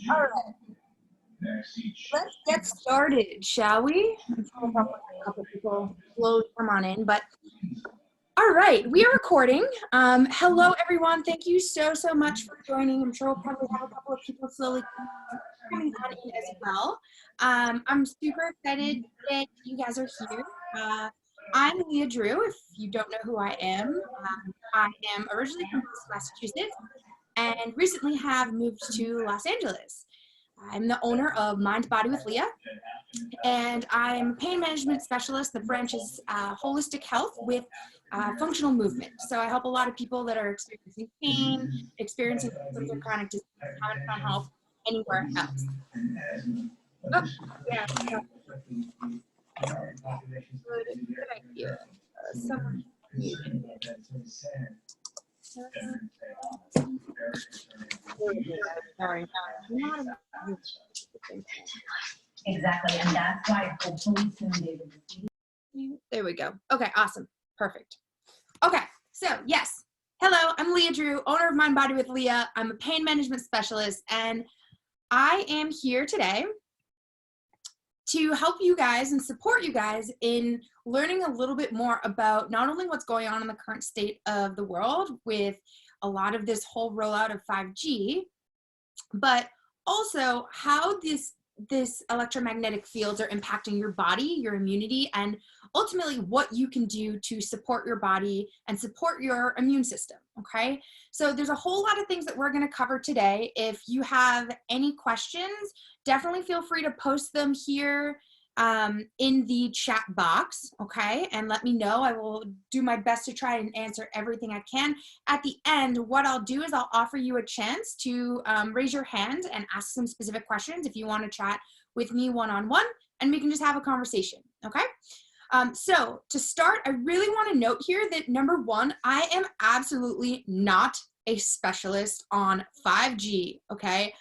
All right, let's get started, shall we? I'm sure we'll have a couple people slowly come on in, but all right, we are recording. Hello, everyone. Thank you so much for joining. I'm sure we'll probably have a couple of people slowly coming on in as well. I'm super excited that you guys are here. I'm Leah Drew, if you don't know who I am. I am originally from Massachusetts and recently have moved to Los Angeles. I'm the owner of Mind Body with Leah, and I'm a pain management specialist that branches holistic health with functional movement. So I help a lot of people that are experiencing pain, experiencing symptoms of chronic disease, haven't found help anywhere else. Oh, yeah. Good idea. Someone sorry. Exactly, and that's why hopefully soon they will see. There we go. Okay, awesome. Perfect. Okay, so yes. Hello, I'm Leah Drew, owner of Mind Body with Leah. I'm a pain management specialist, and I am here today to help you guys and support you guys in learning a little bit more about not only what's going on in the current state of the world with a lot of this whole rollout of 5G, but also how this electromagnetic fields are impacting your body, your immunity, and ultimately what you can do to support your body and support your immune system, okay? So there's a whole lot of things that we're gonna cover today. If you have any questions, definitely feel free to post them here in the chat box, okay? And let me know. I will do my best to try and answer everything I can. At the end, what I'll do is I'll offer you a chance to raise your hand and ask some specific questions if you want to chat with me one-on-one, and we can just have a conversation, okay? So to start, I really want to note here that number one, I am absolutely not a specialist on 5G, okay?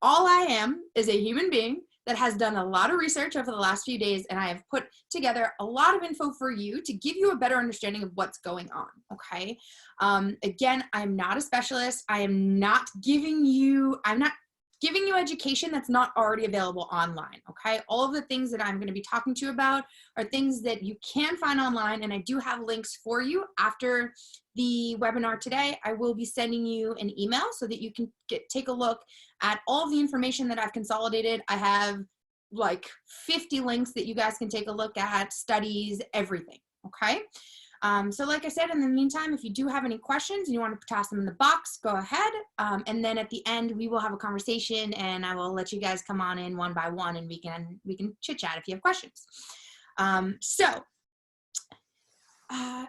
All I am is a human being that has done a lot of research over the last few days, and I have put together a lot of info for you to give you a better understanding of what's going on, okay? Again, I'm not a specialist. I'm not giving you education that's not already available online, okay? All of the things that I'm gonna be talking to you about are things that you can find online, and I do have links for you after the webinar today. I will be sending you an email so that you can take a look at all of the information that I've consolidated. I have like 50 links that you guys can take a look at, studies, everything, okay? So like I said, in the meantime, if you do have any questions and you want to toss them in the box, go ahead. And then at the end, we will have a conversation, and I will let you guys come on in one by one, and we can chit chat if you have questions.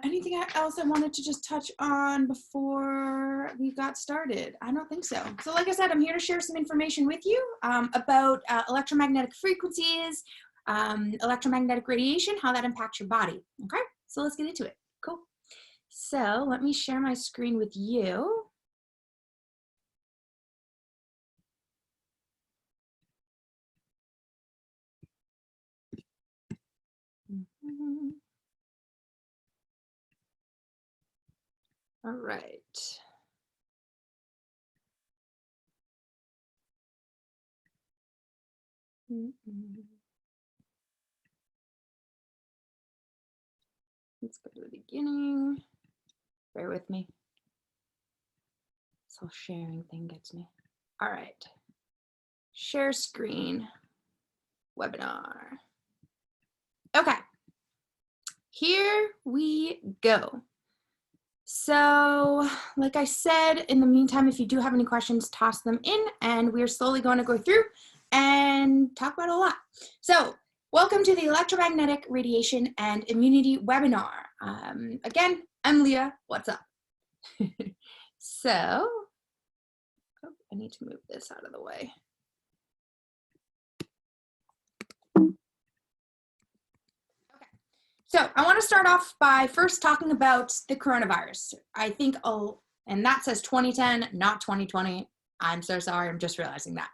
Anything else I wanted to just touch on before we got started? I don't think so. So like I said, I'm here to share some information with you about electromagnetic frequencies, electromagnetic radiation, how that impacts your body. Okay, so let's get into it. Cool. So let me share my screen with you. All right. Let's go to the beginning. Bear with me. This whole sharing thing gets me. All right. Share screen. Webinar. Okay. Here we go. So, like I said, in the meantime, if you do have any questions, toss them in, and we're slowly going to go through and talk about a lot. So, welcome to the Electromagnetic Radiation and Immunity webinar. Again, I'm Leah. What's up? So, oh, I need to move this out of the way. So I want to start off by first talking about the coronavirus. I think, and that says 2010, not 2020. I'm so sorry, I'm just realizing that.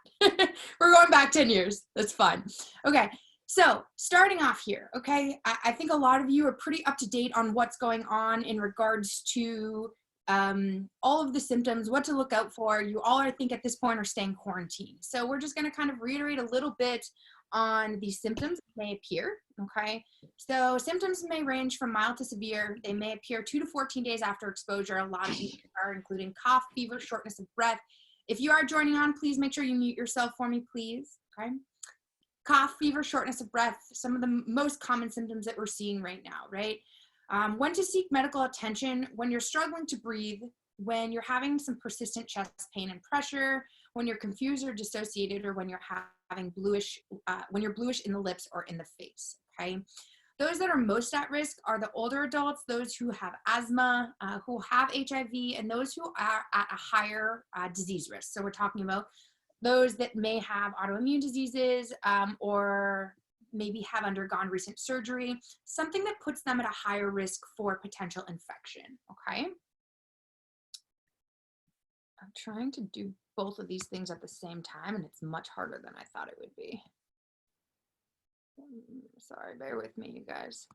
We're going back 10 years, that's fine. Okay, so starting off here, okay, I think a lot of you are pretty up to date on what's going on in regards to all of the symptoms, what to look out for. You all, I think, at this point are staying quarantined. So we're just going to kind of reiterate a little bit on the symptoms that may appear, okay? So symptoms may range from mild to severe. They may appear 2 to 14 days after exposure. A lot of these are including cough, fever, shortness of breath. If you are joining on, please make sure you mute yourself for me, please, okay? Cough, fever, shortness of breath, some of the most common symptoms that we're seeing right now, right? When to seek medical attention: when you're struggling to breathe, when you're having some persistent chest pain and pressure, when you're confused or dissociated, or when you're having bluish, when you're bluish in the lips or in the face, okay? Those that are most at risk are the older adults, those who have asthma, who have HIV, and those who are at a higher disease risk. So we're talking about those that may have autoimmune diseases, or maybe have undergone recent surgery, something that puts them at a higher risk for potential infection, okay? I'm trying to do both of these things at the same time, and it's much harder than I thought it would be. Sorry, bear with me, you guys.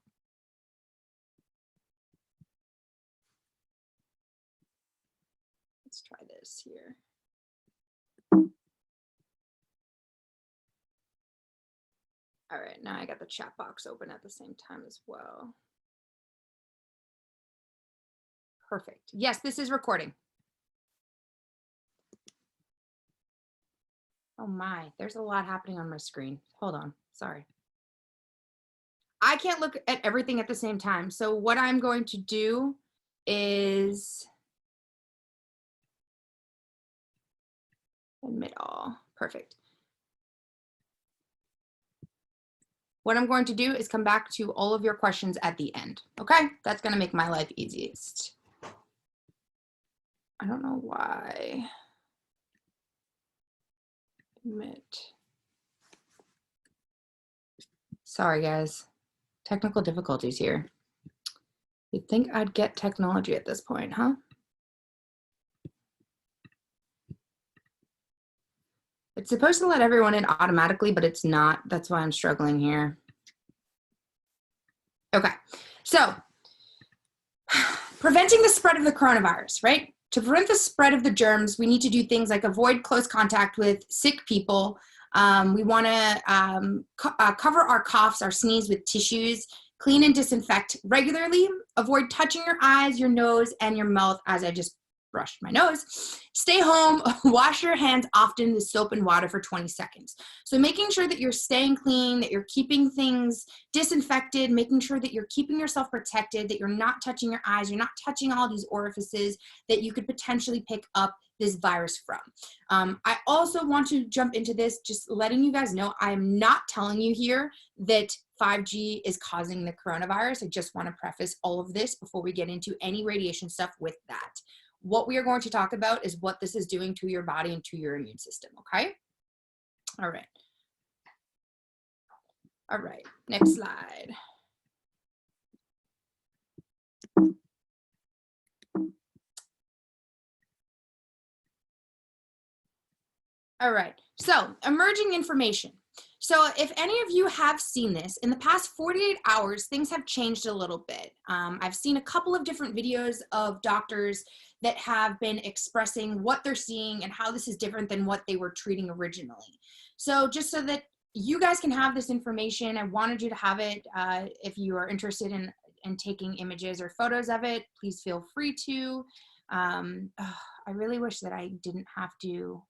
Let's try this here. All right, now I got the chat box open at the same time as well. Perfect. Yes, this is recording. Oh my, there's a lot happening on my screen. Hold on, sorry. I can't look at everything at the same time. So what I'm going to do is admit all. Perfect. What I'm going to do is come back to all of your questions at the end. Okay, that's going to make my life easiest. I don't know why. Admit. Sorry, guys. Technical difficulties here. You'd think I'd get technology at this point, huh? It's supposed to let everyone in automatically, but it's not. That's why I'm struggling here. Okay, so preventing the spread of the coronavirus, right? To prevent the spread of the germs, we need to do things like avoid close contact with sick people. We want to cover our coughs, our sneeze with tissues, clean and disinfect regularly, avoid touching your eyes, your nose, and your mouth, as I just brushed my nose. Stay home, wash your hands often with soap and water for 20 seconds. So making sure that you're staying clean, that you're keeping things disinfected, making sure that you're keeping yourself protected, that you're not touching your eyes, you're not touching all these orifices that you could potentially pick up this virus from. I also want to jump into this, just letting you guys know, I am not telling you here that 5G is causing the coronavirus. I just want to preface all of this before we get into any radiation stuff with that. What we are going to talk about is what this is doing to your body and to your immune system, okay? All right. All right, next slide. All right, so emerging information. So if any of you have seen this, in the past 48 hours, things have changed a little bit. I've seen a couple of different videos of doctors that have been expressing what they're seeing and how this is different than what they were treating originally. So just so that you guys can have this information, I wanted you to have it. If you are interested in taking images or photos of it, please feel free to. I really wish that I didn't have to.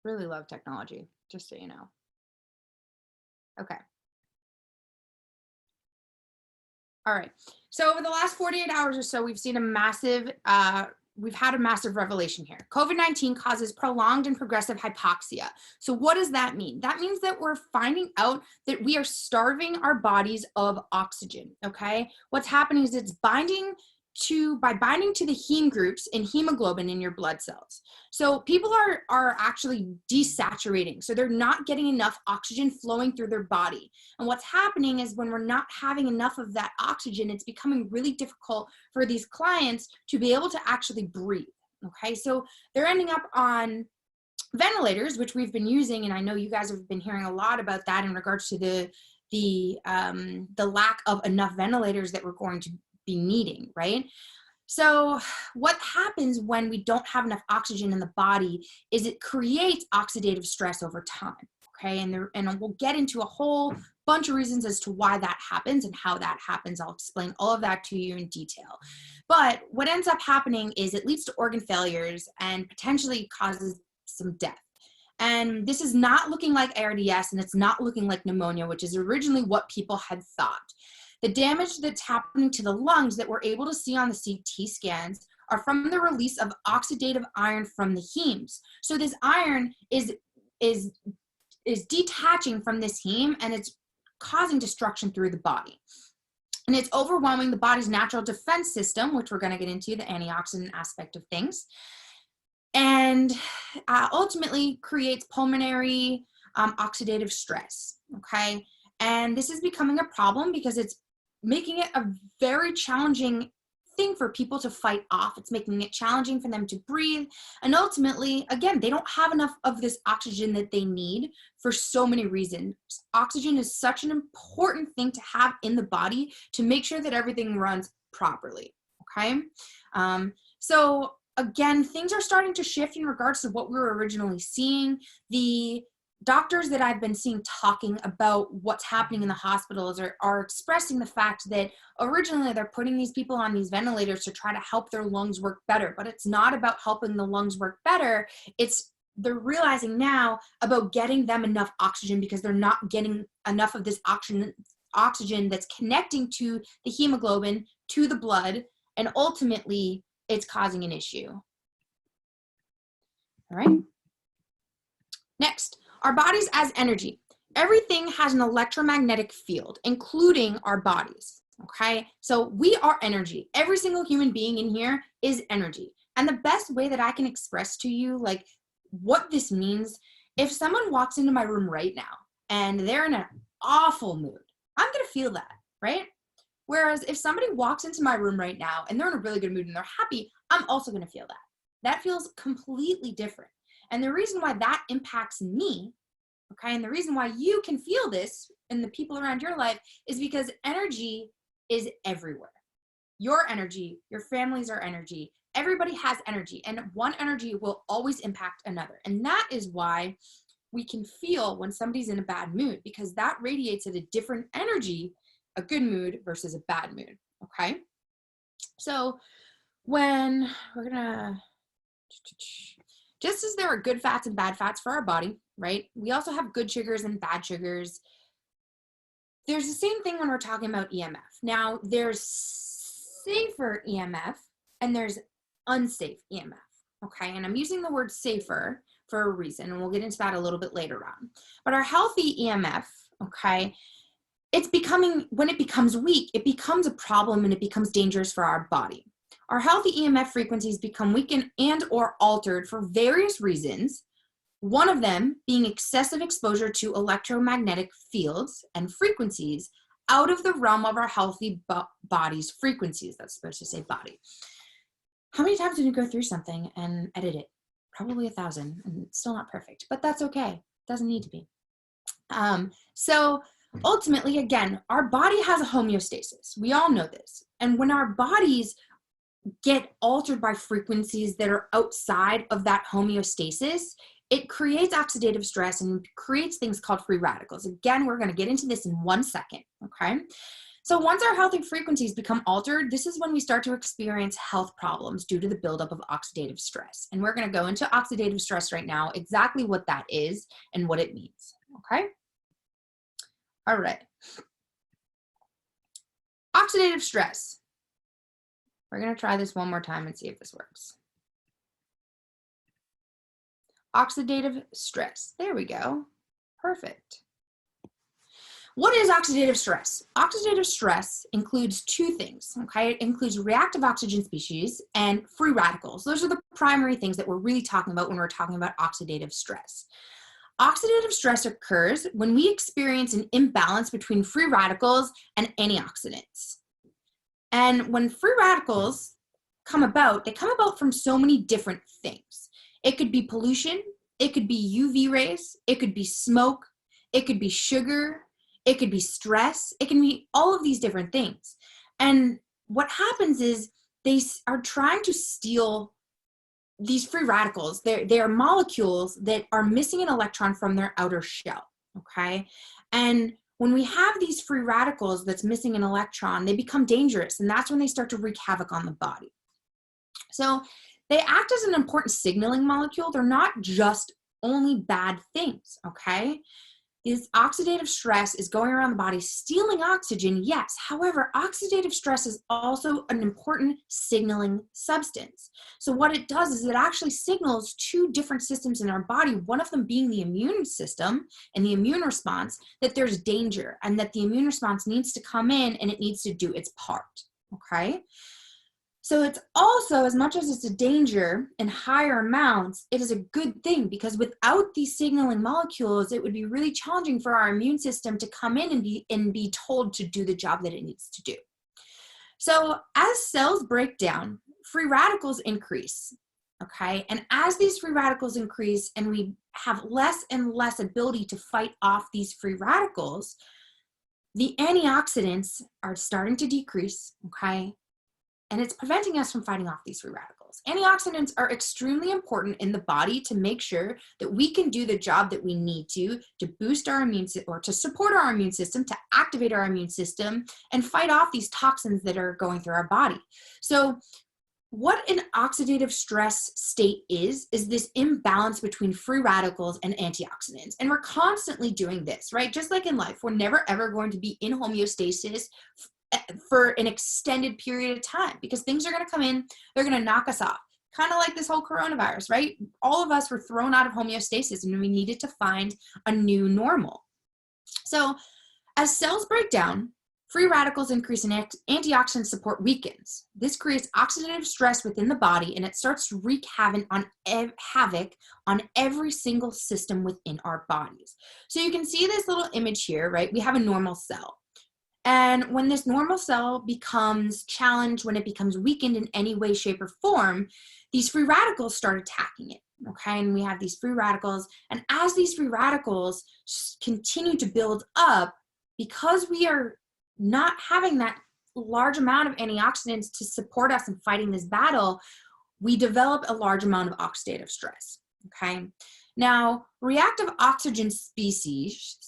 Really love technology, just so you know. Okay. All right. So over the last 48 hours or so, we've seen a massive, we've had a massive revelation here. COVID-19 causes prolonged and progressive hypoxia. So what does that mean? That means that we're finding out that we are starving our bodies of oxygen, okay? What's happening is it's by binding to the heme groups in hemoglobin in your blood cells. So people are actually desaturating. So they're not getting enough oxygen flowing through their body. And what's happening is when we're not having enough of that oxygen, it's becoming really difficult for these clients to be able to actually breathe. Okay, so they're ending up on ventilators, which we've been using, and I know you guys have been hearing a lot about that in regards to the the lack of enough ventilators that we're going to be needing, right? So what happens when we don't have enough oxygen in the body is it creates oxidative stress over time, okay? And we'll get into a whole bunch of reasons as to why that happens and how that happens. I'll explain all of that to you in detail. But what ends up happening is it leads to organ failures and potentially causes some death. And this is not looking like ARDS, and it's not looking like pneumonia, which is originally what people had thought. The damage that's happening to the lungs that we're able to see on the CT scans are from the release of oxidative iron from the hemes. So this iron is detaching from this heme, and it's causing destruction through the body. And it's overwhelming the body's natural defense system, which we're going to get into, the antioxidant aspect of things, and ultimately creates pulmonary oxidative stress, okay? And this is becoming a problem because it's making it a very challenging thing for people to fight off. It's making it challenging for them to breathe. And ultimately, again, they don't have enough of this oxygen that they need for so many reasons. Oxygen is such an important thing to have in the body to make sure that everything runs properly, okay? So again, things are starting to shift in regards to what we were originally seeing. The doctors that I've been seeing talking about what's happening in the hospitals are expressing the fact that originally they're putting these people on these ventilators to try to help their lungs work better, but it's not about helping the lungs work better. They're realizing now about getting them enough oxygen because they're not getting enough of this oxygen that's connecting to the hemoglobin, to the blood, and ultimately it's causing an issue. All right. Next. Our bodies as energy. Everything has an electromagnetic field, including our bodies, okay? So we are energy. Every single human being in here is energy. And the best way that I can express to you, like, what this means, if someone walks into my room right now and they're in an awful mood, I'm gonna feel that, right? Whereas if somebody walks into my room right now and they're in a really good mood and they're happy, I'm also gonna feel that. That feels completely different. And the reason why that impacts me, okay, and the reason why you can feel this and the people around your life is because energy is everywhere. Your energy, your families are energy. Everybody has energy, and one energy will always impact another. And that is why we can feel when somebody's in a bad mood, because that radiates at a different energy, a good mood versus a bad mood, okay? So when we're gonna, just as there are good fats and bad fats for our body, right? We also have good sugars and bad sugars. There's the same thing when we're talking about EMF. Now, there's safer EMF and there's unsafe EMF, okay? And I'm using the word safer for a reason, and we'll get into that a little bit later on. But our healthy EMF, okay, when it becomes weak, it becomes a problem and it becomes dangerous for our body. Our healthy EMF frequencies become weakened and or altered for various reasons, one of them being excessive exposure to electromagnetic fields and frequencies out of the realm of our healthy body's frequencies. That's supposed to say body. How many times did you go through something and edit it? Probably 1,000, and it's still not perfect, but that's okay. It doesn't need to be. So ultimately, again, our body has a homeostasis. We all know this. And when our bodies get altered by frequencies that are outside of that homeostasis, it creates oxidative stress and creates things called free radicals. Again, we're going to get into this in 1 second, okay? So once our healthy frequencies become altered, this is when we start to experience health problems due to the buildup of oxidative stress. And we're going to go into oxidative stress right now, exactly what that is and what it means, okay? All right. Oxidative stress. We're going to try this one more time and see if this works. Oxidative stress. There we go. Perfect. What is oxidative stress? Oxidative stress includes two things, okay? It includes reactive oxygen species and free radicals. Those are the primary things that we're really talking about when we're talking about oxidative stress. Oxidative stress occurs when we experience an imbalance between free radicals and antioxidants. And when free radicals come about, they come about from so many different things. It could be pollution, it could be UV rays, it could be smoke, it could be sugar, It could be stress. It can be all of these different things. And what happens is they are trying to steal these free radicals. They are molecules that are missing an electron from their outer shell, okay? And when we have these free radicals that's missing an electron, they become dangerous, and that's when they start to wreak havoc on the body. So they act as an important signaling molecule. They're not just only bad things, okay? This oxidative stress is going around the body stealing oxygen, yes. However, oxidative stress is also an important signaling substance. So what it does is it actually signals two different systems in our body, one of them being the immune system and the immune response, that there's danger and that the immune response needs to come in and it needs to do its part, okay? So it's also, as much as it's a danger in higher amounts, it is a good thing, because without these signaling molecules, it would be really challenging for our immune system to come in and be told to do the job that it needs to do. So as cells break down, free radicals increase, okay? And as these free radicals increase and we have less and less ability to fight off these free radicals, the antioxidants are starting to decrease, okay? And it's preventing us from fighting off these free radicals. Antioxidants are extremely important in the body to make sure that we can do the job that we need to boost our immune system, or to support our immune system, to activate our immune system, and fight off these toxins that are going through our body. So what an oxidative stress state is this imbalance between free radicals and antioxidants. And we're constantly doing this, right? Just like in life, we're never ever going to be in homeostasis for an extended period of time, because things are going to come in, they're going to knock us off. Kind of like this whole coronavirus, right? All of us were thrown out of homeostasis and we needed to find a new normal. So as cells break down, free radicals increase and antioxidant support weakens. This creates oxidative stress within the body, and it starts to wreak havoc on every single system within our bodies. So you can see this little image here, right? We have a normal cell. And when this normal cell becomes challenged, when it becomes weakened in any way, shape, or form, these free radicals start attacking it, okay? And we have these free radicals. And as these free radicals continue to build up, because we are not having that large amount of antioxidants to support us in fighting this battle, we develop a large amount of oxidative stress, okay? Now, reactive oxygen species,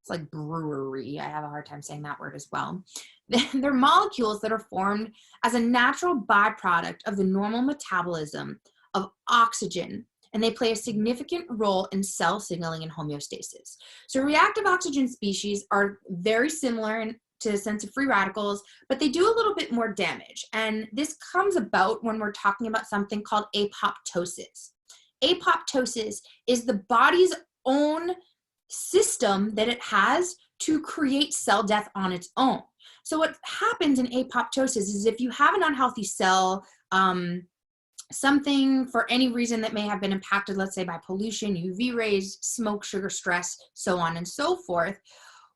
it's like brewery. I have a hard time saying that word as well. They're molecules that are formed as a natural byproduct of the normal metabolism of oxygen, and they play a significant role in cell signaling and homeostasis. So reactive oxygen species are very similar to the sense of free radicals, but they do a little bit more damage. And this comes about when we're talking about something called apoptosis. Apoptosis is the body's own system that it has to create cell death on its own. So what happens in apoptosis is if you have an unhealthy cell, something for any reason that may have been impacted, let's say by pollution, UV rays, smoke, sugar, stress, so on and so forth,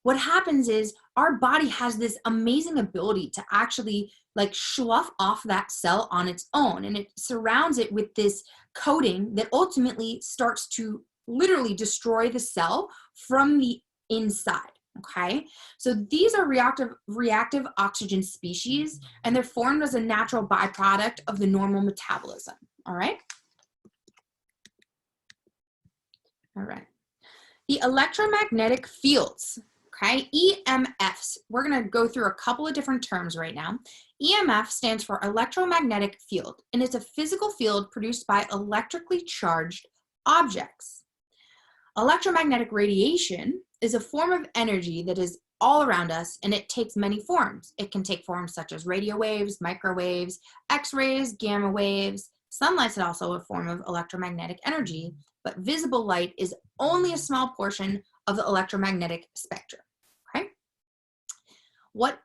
what happens is our body has this amazing ability to actually like slough off that cell on its own, and it surrounds it with this coating that ultimately starts to literally destroy the cell from the inside, okay? So these are reactive oxygen species, and they're formed as a natural byproduct of the normal metabolism, all right? All right. The electromagnetic fields, okay? EMFs. We're gonna go through a couple of different terms right now. EMF stands for electromagnetic field, and it's a physical field produced by electrically charged objects. Electromagnetic radiation is a form of energy that is all around us, and it takes many forms. It can take forms such as radio waves, microwaves, X-rays, gamma waves. Sunlight is also a form of electromagnetic energy, but visible light is only a small portion of the electromagnetic spectrum, okay? When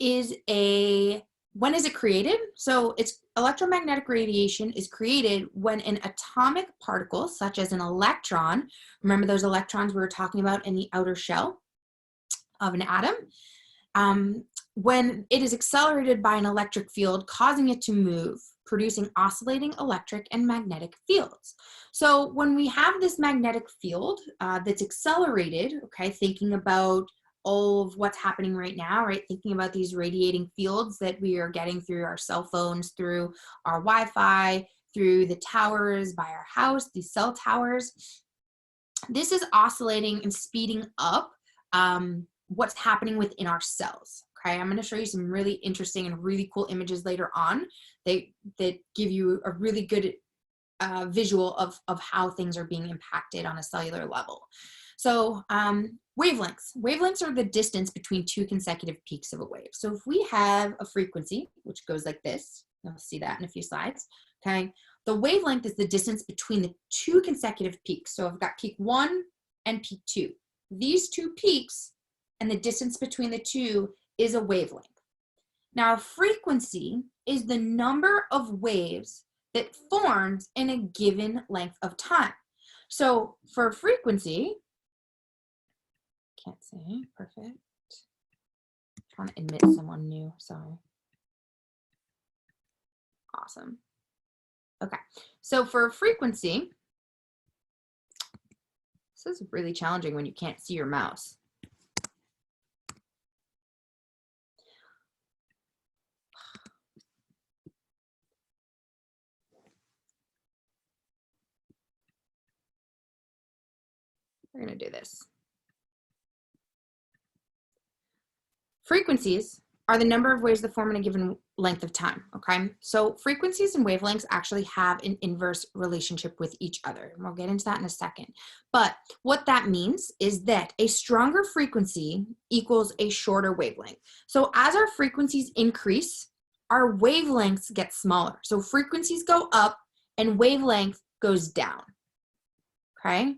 is it created? So electromagnetic radiation is created when an atomic particle, such as an electron, remember those electrons we were talking about in the outer shell of an atom, when it is accelerated by an electric field, causing it to move, producing oscillating electric and magnetic fields. So when we have this magnetic field that's accelerated, okay, thinking about all of what's happening right now, right? Thinking about these radiating fields that we are getting through our cell phones, through our Wi-Fi, through the towers by our house, these cell towers. This is oscillating and speeding up what's happening within our cells. Okay, I'm going to show you some really interesting and really cool images later on that give you a really good visual of how things are being impacted on a cellular level. So wavelengths. Wavelengths are the distance between two consecutive peaks of a wave. So if we have a frequency, which goes like this, you'll see that in a few slides, okay? The wavelength is the distance between the two consecutive peaks. So I've got peak 1 and peak 2. These two peaks and the distance between the two is a wavelength. Now, a frequency is the number of waves that forms in a given length of time. So for frequency, can't say, perfect. I'm trying to admit someone new, sorry. Awesome. Okay, so for frequency, this is really challenging when you can't see your mouse. We're going to do this. Frequencies are the number of waves that form in a given length of time, okay? So frequencies and wavelengths actually have an inverse relationship with each other. And we'll get into that in a second. But what that means is that a stronger frequency equals a shorter wavelength. So as our frequencies increase, our wavelengths get smaller. So frequencies go up and wavelength goes down, okay?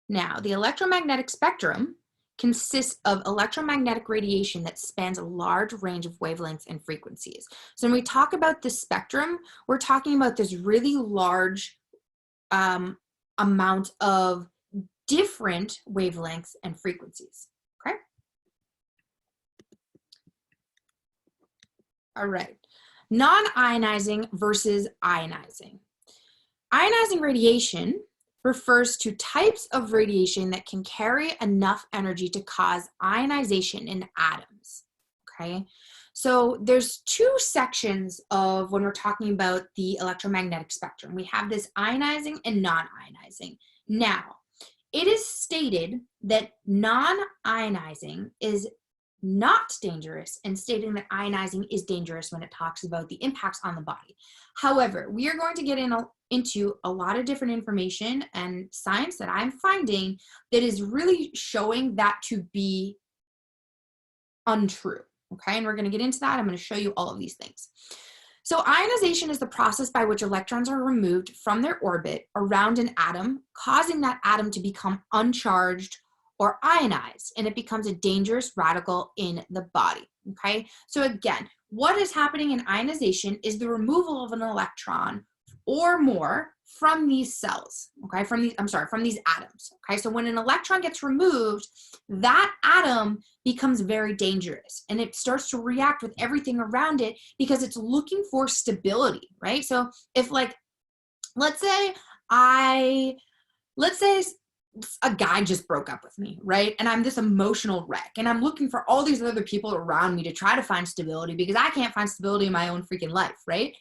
Now, the electromagnetic spectrum consists of electromagnetic radiation that spans a large range of wavelengths and frequencies. So when we talk about the spectrum, we're talking about this really large amount of different wavelengths and frequencies, okay? All right, non-ionizing versus ionizing. Ionizing radiation refers to types of radiation that can carry enough energy to cause ionization in atoms, okay? So there's two sections of when we're talking about the electromagnetic spectrum. We have this ionizing and non-ionizing. Now, it is stated that non-ionizing is not dangerous and stating that ionizing is dangerous when it talks about the impacts on the body. However, we are going to get into a lot of different information and science that I'm finding that is really showing that to be untrue, okay? And we're going to get into that. I'm going to show you all of these things. So ionization is the process by which electrons are removed from their orbit around an atom, causing that atom to become uncharged or ionized, and it becomes a dangerous radical in the body, okay? So again, what is happening in ionization is the removal of an electron or more from these cells, okay? From these atoms, okay? So when an electron gets removed, that atom becomes very dangerous and it starts to react with everything around it because it's looking for stability, right? So if like, let's say a guy just broke up with me, right? And I'm this emotional wreck and I'm looking for all these other people around me to try to find stability because I can't find stability in my own freaking life, right?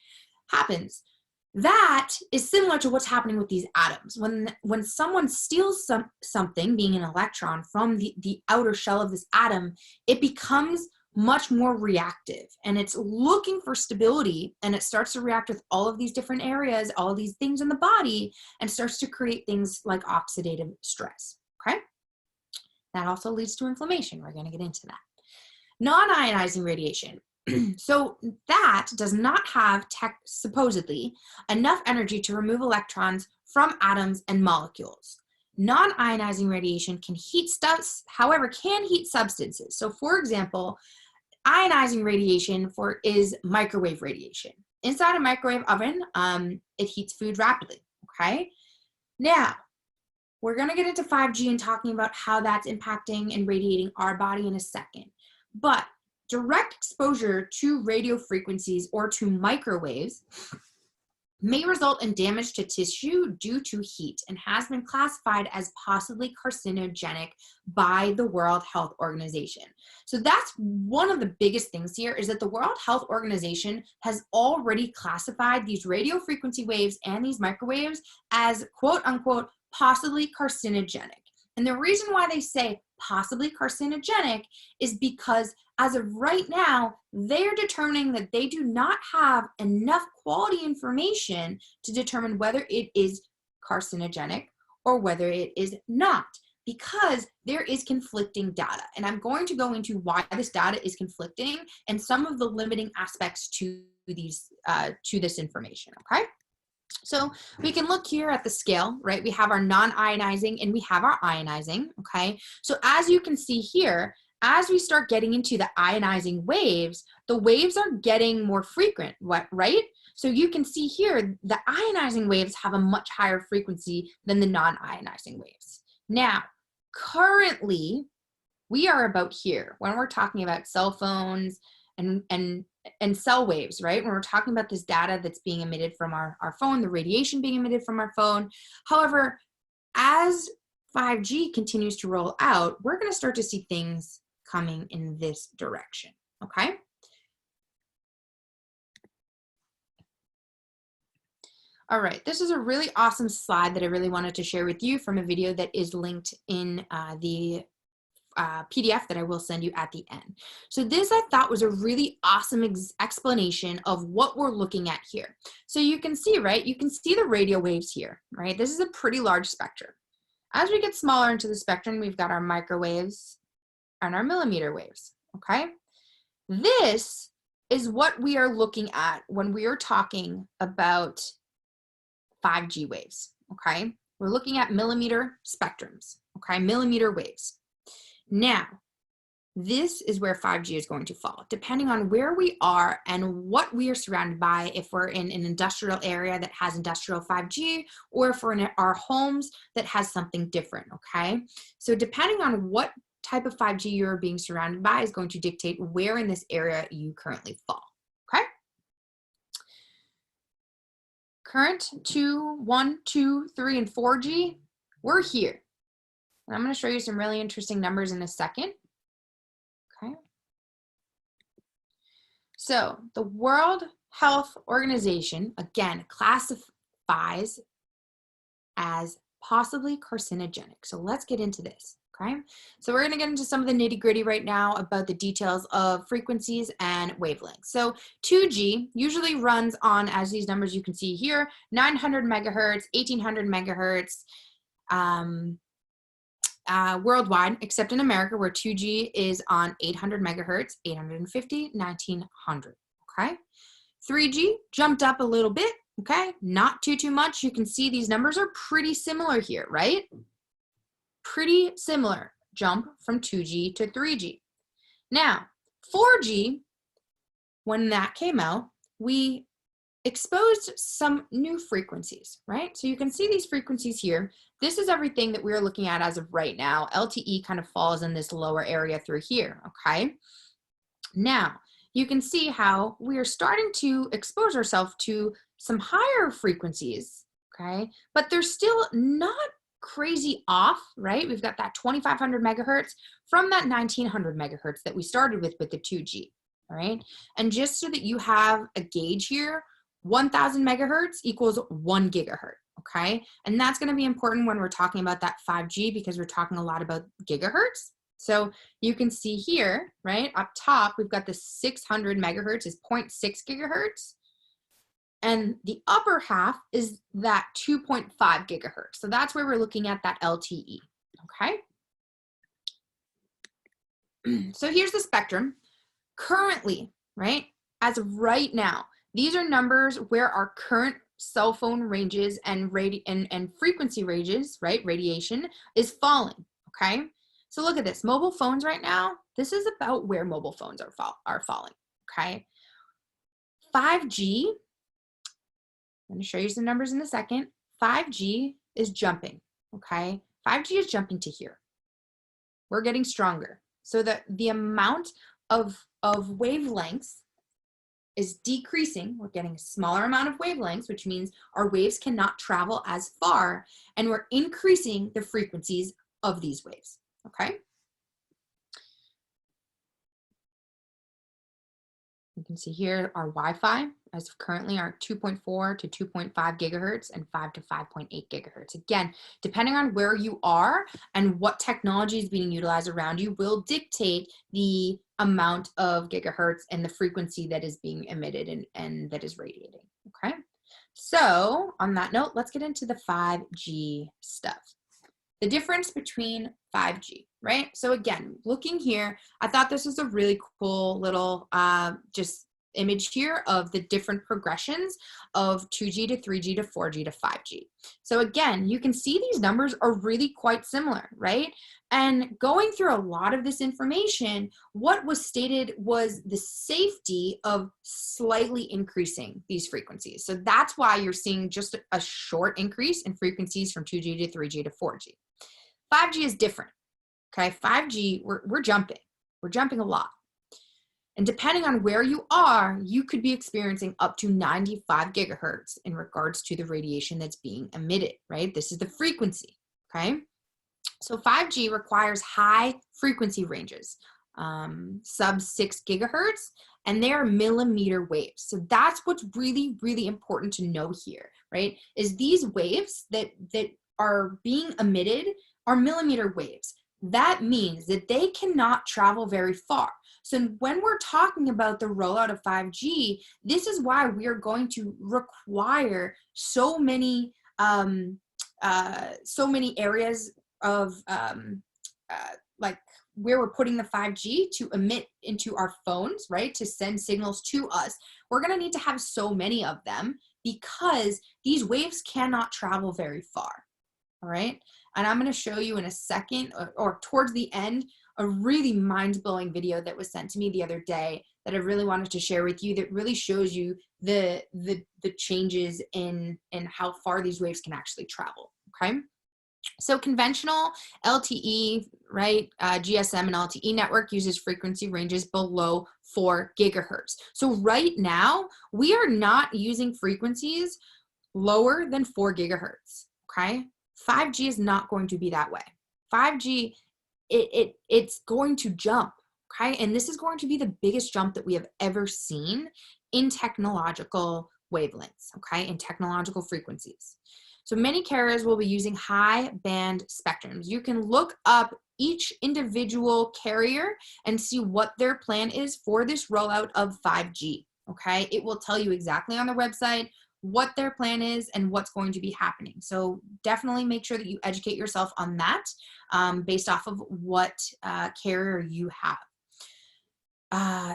Happens. That is similar to what's happening with these atoms. When someone steals something, being an electron, from the outer shell of this atom, it becomes much more reactive and it's looking for stability and it starts to react with all of these different areas, all of these things in the body, and starts to create things like oxidative stress, okay? That also leads to inflammation. We're going to get into that. Non-ionizing radiation. So that does not have supposedly enough energy to remove electrons from atoms and molecules. Non-ionizing radiation can heat substances. So for example, ionizing radiation is microwave radiation. Inside a microwave oven, it heats food rapidly, okay? Now, we're gonna get into 5G and talking about how that's impacting and radiating our body in a second. But direct exposure to radio frequencies or to microwaves may result in damage to tissue due to heat and has been classified as possibly carcinogenic by the World Health Organization. So that's one of the biggest things here, is that the World Health Organization has already classified these radio frequency waves and these microwaves as quote unquote possibly carcinogenic. And the reason why they say possibly carcinogenic is because as of right now, they're determining that they do not have enough quality information to determine whether it is carcinogenic or whether it is not, because there is conflicting data. And I'm going to go into why this data is conflicting and some of the limiting aspects to this information, okay? So we can look here at the scale, right? We have our non-ionizing and we have our ionizing, okay? So as you can see here, as we start getting into the ionizing waves, the waves are getting more frequent, right? So you can see here, the ionizing waves have a much higher frequency than the non-ionizing waves. Now, currently, we are about here when we're talking about cell phones and cell waves, right? When we're talking about this data that's being emitted from our phone, the radiation being emitted from our phone. However, as 5G continues to roll out, we're going to start to see things coming in this direction, okay? All right, this is a really awesome slide that I really wanted to share with you from a video that is linked in the PDF that I will send you at the end. So this I thought was a really awesome explanation of what we're looking at here. So you can see, right? You can see the radio waves here, right? This is a pretty large spectrum. As we get smaller into the spectrum, we've got our microwaves and our millimeter waves, okay? This is what we are looking at when we are talking about 5G waves, okay? We're looking at millimeter spectrums, okay? Millimeter waves. Now, this is where 5G is going to fall, depending on where we are and what we are surrounded by, if we're in an industrial area that has industrial 5G, or if we're in our homes that has something different, okay? So depending on what type of 5G you're being surrounded by is going to dictate where in this area you currently fall, okay? Current 2, 1, 2, 3, and 4G, we're here. And I'm going to show you some really interesting numbers in a second. Okay. So the World Health Organization, again, classifies as possibly carcinogenic. So let's get into this, okay? So we're going to get into some of the nitty-gritty right now about the details of frequencies and wavelengths. So 2G usually runs on, as these numbers you can see here, 900 megahertz, 1800 megahertz, worldwide, except in America, where 2G is on 800 megahertz, 850, 1900, okay? 3G jumped up a little bit, okay? Not too much. You can see these numbers are pretty similar here, right? Pretty similar jump from 2G to 3G. Now, 4G, when that came out, we exposed some new frequencies, right? So you can see these frequencies here. This is everything that we're looking at as of right now. LTE kind of falls in this lower area through here, okay? Now, you can see how we are starting to expose ourselves to some higher frequencies, okay? But they're still not crazy off, right? We've got that 2500 megahertz from that 1900 megahertz that we started with the 2G, all right? And just so that you have a gauge here, 1000 megahertz equals 1 gigahertz, okay? And that's gonna be important when we're talking about that 5G, because we're talking a lot about gigahertz. So you can see here, right, up top, we've got the 600 megahertz is 0.6 gigahertz. And the upper half is that 2.5 gigahertz. So that's where we're looking at that LTE, okay? So here's the spectrum. Currently, right, as of right now, these are numbers where our current cell phone ranges and frequency ranges, right, radiation is falling, okay? So look at this, mobile phones right now, this is about where mobile phones are falling, okay? 5G, I'm gonna show you some numbers in a second. 5G is jumping, okay? 5G is jumping to here. We're getting stronger. So the amount of wavelengths is decreasing. We're getting a smaller amount of wavelengths, which means our waves cannot travel as far, and we're increasing the frequencies of these waves, okay? You can see here our Wi-Fi as of currently are 2.4 to 2.5 gigahertz and 5 to 5.8 gigahertz. Again, depending on where you are and what technology is being utilized around you will dictate the amount of gigahertz and the frequency that is being emitted and that is radiating, okay? So on that note, let's get into the 5G stuff. The difference between 5G, right? So again, looking here, I thought this was a really cool little just image here of the different progressions of 2G to 3G to 4G to 5G. So again, you can see these numbers are really quite similar, right? And going through a lot of this information, what was stated was the safety of slightly increasing these frequencies. So that's why you're seeing just a short increase in frequencies from 2G to 3G to 4G. 5G is different, okay? 5G, we're jumping a lot. And depending on where you are, you could be experiencing up to 95 gigahertz in regards to the radiation that's being emitted, right? This is the frequency, okay? So 5G requires high frequency ranges, sub 6 gigahertz, and they are millimeter waves. So that's what's really, really important to know here, right? Is these waves that are being emitted are millimeter waves. That means that they cannot travel very far. So when we're talking about the rollout of 5G, this is why we are going to require so many areas of like where we're putting the 5G to emit into our phones, right? To send signals to us. We're going to need to have so many of them because these waves cannot travel very far. All right. And I'm going to show you in a second or towards the end, a really mind-blowing video that was sent to me the other day that I really wanted to share with you that really shows you the changes in how far these waves can actually travel. Okay. So conventional LTE, right, GSM and LTE network uses frequency ranges below 4 gigahertz. So right now, we are not using frequencies lower than 4 gigahertz, okay? 5G is not going to be that way. 5G, it's going to jump, okay? And this is going to be the biggest jump that we have ever seen in technological wavelengths, okay, in technological frequencies. So many carriers will be using high band spectrums. You can look up each individual carrier and see what their plan is for this rollout of 5G, okay? It will tell you exactly on their website what their plan is and what's going to be happening. So definitely make sure that you educate yourself on that based off of what carrier you have.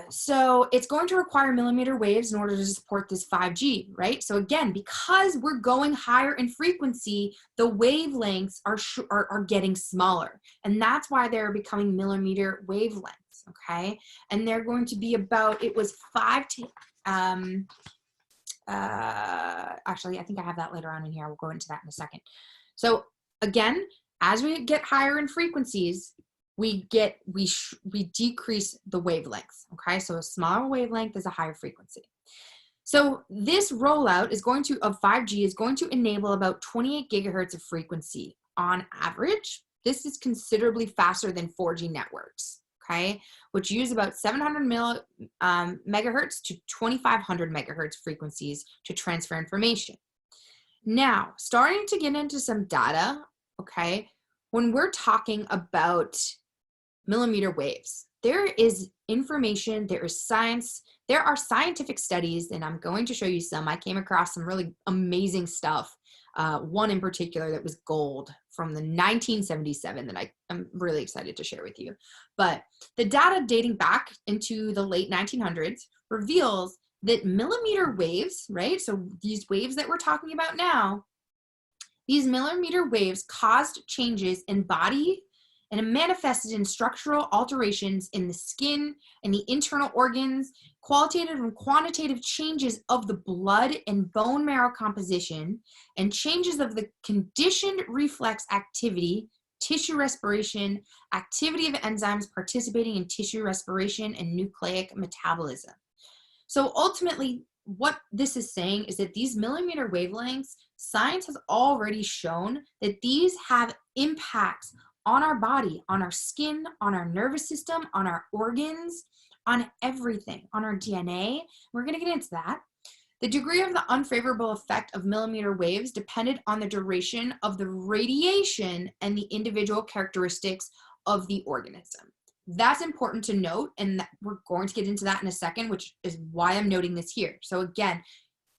So it's going to require millimeter waves in order to support this 5G, right? So again, because we're going higher in frequency, the wavelengths are getting smaller. And that's why they're becoming millimeter wavelengths, okay? And they're going to be about, it was 5 to, actually, I think I have that later on in here. We'll go into that in a second. So again, as we get higher in frequencies, we decrease the wavelengths, okay? So a smaller wavelength is a higher frequency. So this rollout of 5G is going to enable about 28 gigahertz of frequency on average. This is considerably faster than 4G networks, okay? Which use about 700 megahertz to 2500 megahertz frequencies to transfer information. Now, starting to get into some data, okay? When we're talking about millimeter waves, there is information, there is science, there are scientific studies, and I'm going to show you some. I came across some really amazing stuff. One in particular that was gold from the 1977 that I'm really excited to share with you. But the data dating back into the late 1900s reveals that millimeter waves, right? So these waves that we're talking about now, these millimeter waves caused changes in body and it manifested in structural alterations in the skin and the internal organs, qualitative and quantitative changes of the blood and bone marrow composition, and changes of the conditioned reflex activity, tissue respiration, activity of enzymes participating in tissue respiration, and nucleic metabolism. So ultimately, what this is saying is that these millimeter wavelengths, science has already shown that these have impacts on our body, on our skin, on our nervous system, on our organs, on everything, on our DNA. We're going to get into that. The degree of the unfavorable effect of millimeter waves depended on the duration of the radiation and the individual characteristics of the organism. That's important to note, and we're going to get into that in a second, which is why I'm noting this here. So again,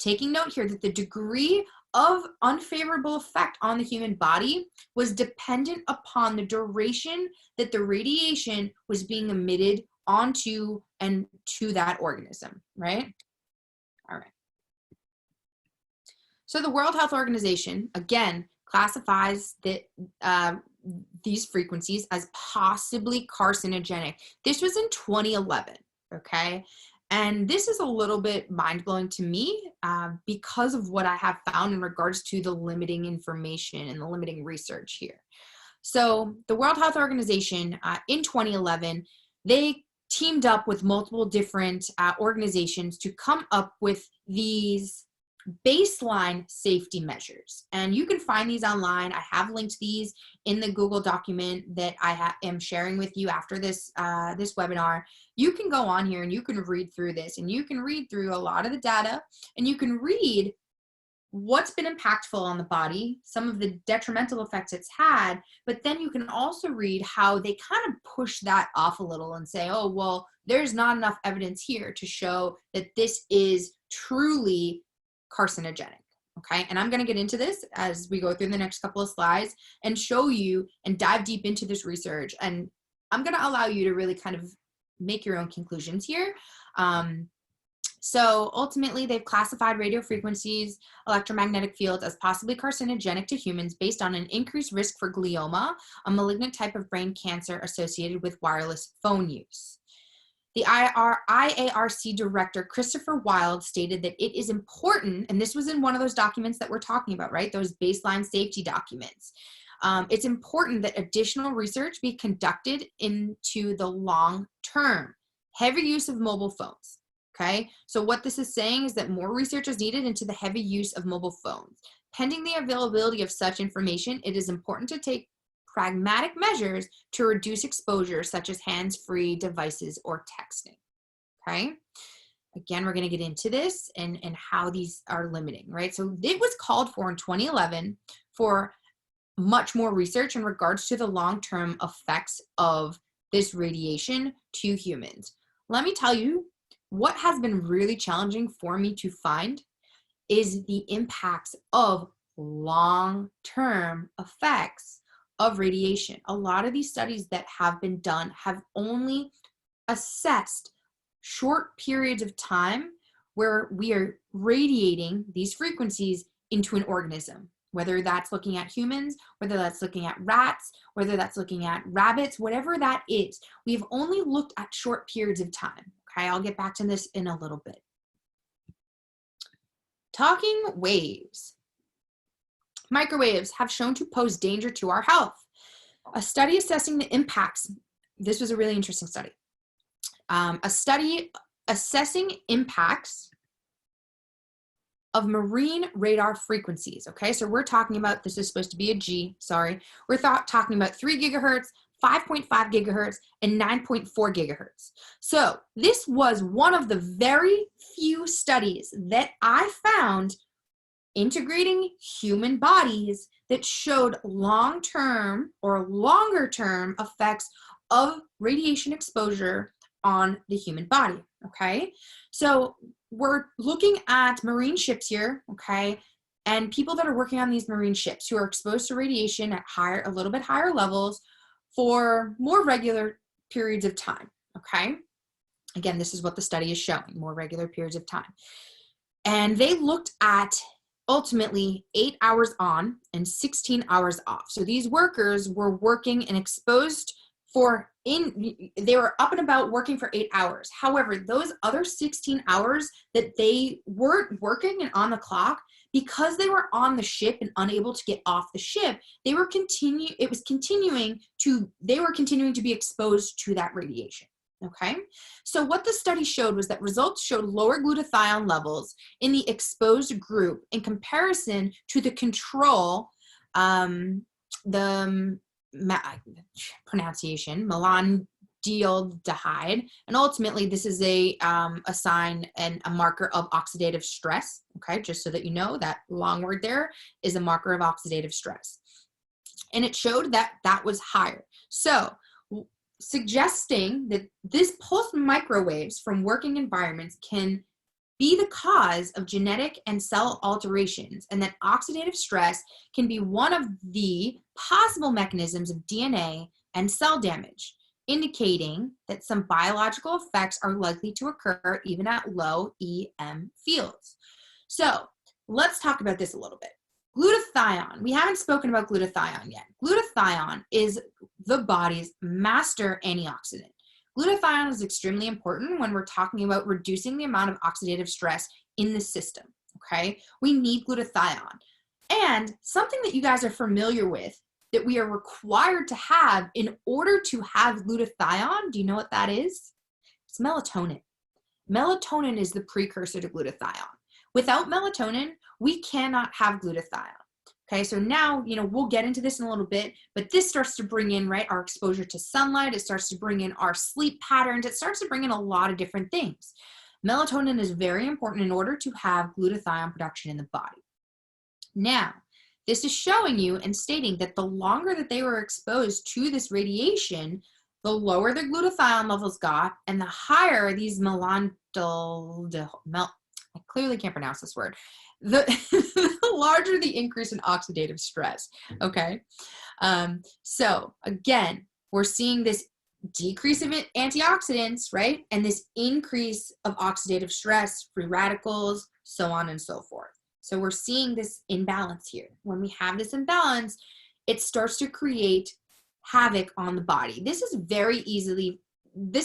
taking note here that the degree of unfavorable effect on the human body was dependent upon the duration that the radiation was being emitted onto and to that organism, right? All right. So the World Health Organization, again, classifies these frequencies as possibly carcinogenic. This was in 2011, okay? And this is a little bit mind-blowing to me because of what I have found in regards to the limiting information and the limiting research here. So the World Health Organization in 2011, they teamed up with multiple different organizations to come up with these baseline safety measures. And you can find these online. I have linked these in the Google document that I am sharing with you after this, this webinar. You can go on here and you can read through this, and you can read through a lot of the data, and you can read what's been impactful on the body, some of the detrimental effects it's had, but then you can also read how they kind of push that off a little and say, oh, well, there's not enough evidence here to show that this is truly carcinogenic. Okay, and I'm going to get into this as we go through the next couple of slides and show you and dive deep into this research. And I'm going to allow you to really kind of make your own conclusions here. So ultimately, they've classified radio frequencies, electromagnetic fields as possibly carcinogenic to humans based on an increased risk for glioma, a malignant type of brain cancer associated with wireless phone use. The IARC director, Christopher Wild, stated that it is important, and this was in one of those documents that we're talking about, right? Those baseline safety documents. It's important that additional research be conducted into the long term. Heavy use of mobile phones. Okay, so what this is saying is that more research is needed into the heavy use of mobile phones. Pending the availability of such information, it is important to take pragmatic measures to reduce exposure, such as hands-free devices or texting. Okay, again, we're going to get into this and how these are limiting, right? So it was called for in 2011 for much more research in regards to the long-term effects of this radiation to humans. Let me tell you, what has been really challenging for me to find is the impacts of long-term effects of radiation. A lot of these studies that have been done have only assessed short periods of time where we are radiating these frequencies into an organism, whether that's looking at humans, whether that's looking at rats, whether that's looking at rabbits, whatever that is. We've only looked at short periods of time. Okay, I'll get back to this in a little bit. Talking waves. Microwaves have shown to pose danger to our health. A study assessing the impacts, this was a really interesting study. A study assessing impacts of marine radar frequencies. Okay, so we're talking about, this is supposed to be a G, sorry. We're talking about 3 gigahertz, 5.5 gigahertz, and 9.4 gigahertz. So this was one of the very few studies that I found integrating human bodies that showed long-term or longer-term effects of radiation exposure on the human body, okay? So we're looking at marine ships here, okay? And people that are working on these marine ships who are exposed to radiation at a little bit higher levels for more regular periods of time, okay? Again, this is what the study is showing, more regular periods of time. And they looked at ultimately 8 hours on and 16 hours off. So these workers were working and exposed they were up and about working for 8 hours. However, those other 16 hours that they weren't working and on the clock, because they were on the ship and unable to get off the ship, they were continuing to be exposed to that radiation. Okay, so what the study showed was that results showed lower glutathione levels in the exposed group in comparison to the control, the pronunciation, malondialdehyde, and ultimately this is a sign and a marker of oxidative stress. Okay, just so that you know, that long word there is a marker of oxidative stress, and it showed that that was higher. So suggesting that this pulsed microwaves from working environments can be the cause of genetic and cell alterations, and that oxidative stress can be one of the possible mechanisms of DNA and cell damage, indicating that some biological effects are likely to occur even at low EM fields. So let's talk about this a little bit. Glutathione. We haven't spoken about glutathione yet. Glutathione is the body's master antioxidant. Glutathione is extremely important when we're talking about reducing the amount of oxidative stress in the system, okay? We need glutathione. And something that you guys are familiar with that we are required to have in order to have glutathione, do you know what that is? It's melatonin. Melatonin is the precursor to glutathione. Without melatonin, we cannot have glutathione. Okay, so now, we'll get into this in a little bit, but this starts to bring in, right, our exposure to sunlight. It starts to bring in our sleep patterns. It starts to bring in a lot of different things. Melatonin is very important in order to have glutathione production in the body. Now, this is showing you and stating that the longer that they were exposed to this radiation, the lower the glutathione levels got, and the higher these I clearly can't pronounce this word. The larger the increase in oxidative stress, okay? So again, we're seeing this decrease of antioxidants, right? And this increase of oxidative stress, free radicals, so on and so forth. So we're seeing this imbalance here. When we have this imbalance, it starts to create havoc on the body. This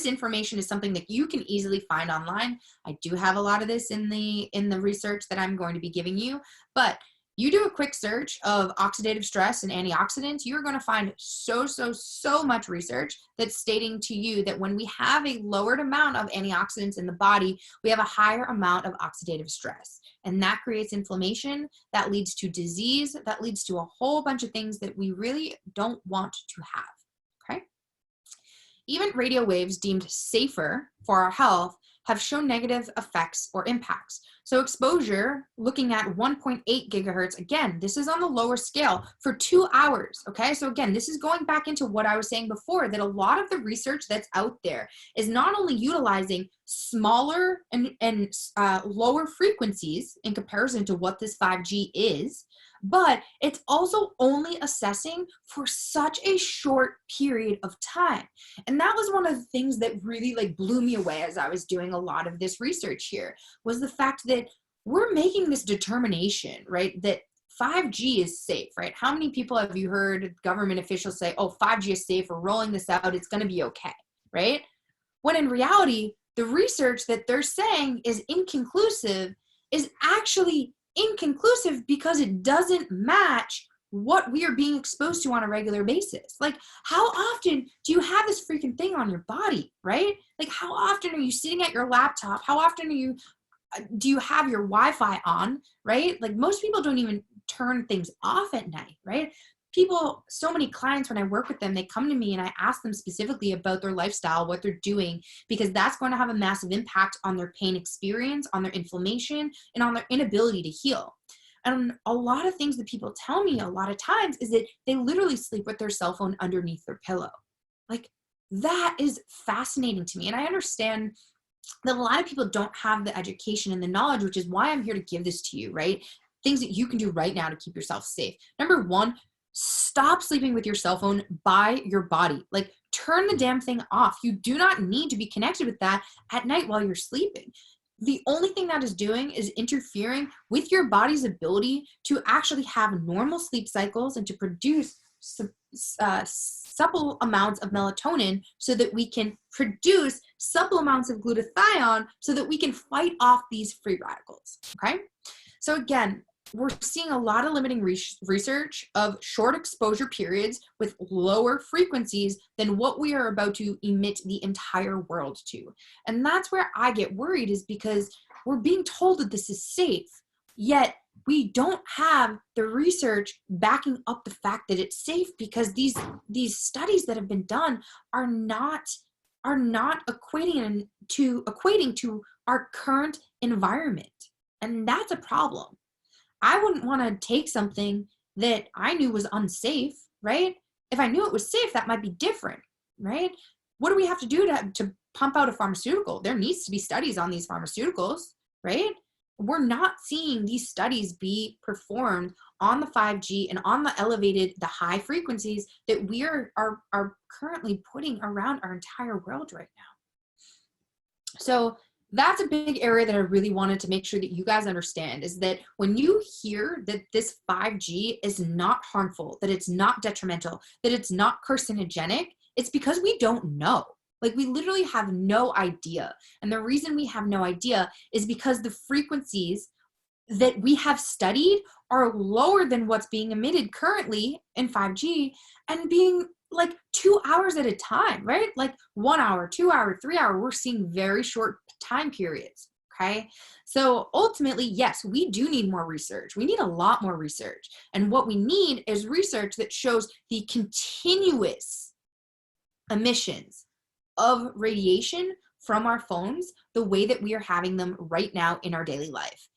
information is something that you can easily find online. I do have a lot of this in the research that I'm going to be giving you, but you do a quick search of oxidative stress and antioxidants, you're going to find so much research that's stating to you that when we have a lowered amount of antioxidants in the body, we have a higher amount of oxidative stress. And that creates inflammation, that leads to disease, that leads to a whole bunch of things that we really don't want to have. Okay? Even radio waves deemed safer for our health have shown negative effects or impacts. So exposure, looking at 1.8 gigahertz, again, this is on the lower scale for 2 hours, okay? So again, this is going back into what I was saying before, that a lot of the research that's out there is not only utilizing smaller and lower frequencies in comparison to what this 5G is, but it's also only assessing for such a short period of time. And that was one of the things that really blew me away as I was doing a lot of this research here, was the fact that we're making this determination, right, that 5G is safe, right? How many people have you heard government officials say, oh, 5G is safe, we're rolling this out, it's going to be okay, right? When in reality, the research that they're saying is inconclusive is actually inconclusive because it doesn't match what we are being exposed to on a regular basis. How often do you have this freaking thing on your body, right? How often are you sitting at your laptop? How often do you have your Wi-Fi on, right? Most people don't even turn things off at night, right? So many clients, when I work with them, they come to me and I ask them specifically about their lifestyle, what they're doing, because that's going to have a massive impact on their pain experience, on their inflammation, and on their inability to heal. And a lot of things that people tell me a lot of times is that they literally sleep with their cell phone underneath their pillow. That is fascinating to me. And I understand that a lot of people don't have the education and the knowledge, which is why I'm here to give this to you, right? Things that you can do right now to keep yourself safe. Number one, stop sleeping with your cell phone by your body. Turn the damn thing off. You do not need to be connected with that at night while you're sleeping. The only thing that is doing is interfering with your body's ability to actually have normal sleep cycles and to produce supple amounts of melatonin so that we can produce supple amounts of glutathione so that we can fight off these free radicals, okay? So again, we're seeing a lot of limiting research of short exposure periods with lower frequencies than what we are about to emit the entire world to. And that's where I get worried, is because we're being told that this is safe, yet we don't have the research backing up the fact that it's safe, because these studies that have been done are not equating to our current environment. And that's a problem. I wouldn't want to take something that I knew was unsafe, right? If I knew it was safe, that might be different, right? What do we have to do to pump out a pharmaceutical? There needs to be studies on these pharmaceuticals, right? We're not seeing these studies be performed on the 5G and on the high frequencies that we are currently putting around our entire world right now. So that's a big area that I really wanted to make sure that you guys understand, is that when you hear that this 5G is not harmful, that it's not detrimental, that it's not carcinogenic, it's because we don't know. Like, we literally have no idea. And the reason we have no idea is because the frequencies that we have studied are lower than what's being emitted currently in 5G, and being like 2 hours at a time, right? Like 1 hour, 2 hour, 3 hour, we're seeing very short time periods. Okay. So ultimately, yes, we do need more research. We need a lot more research. And what we need is research that shows the continuous emissions of radiation from our phones the way that we are having them right now in our daily life.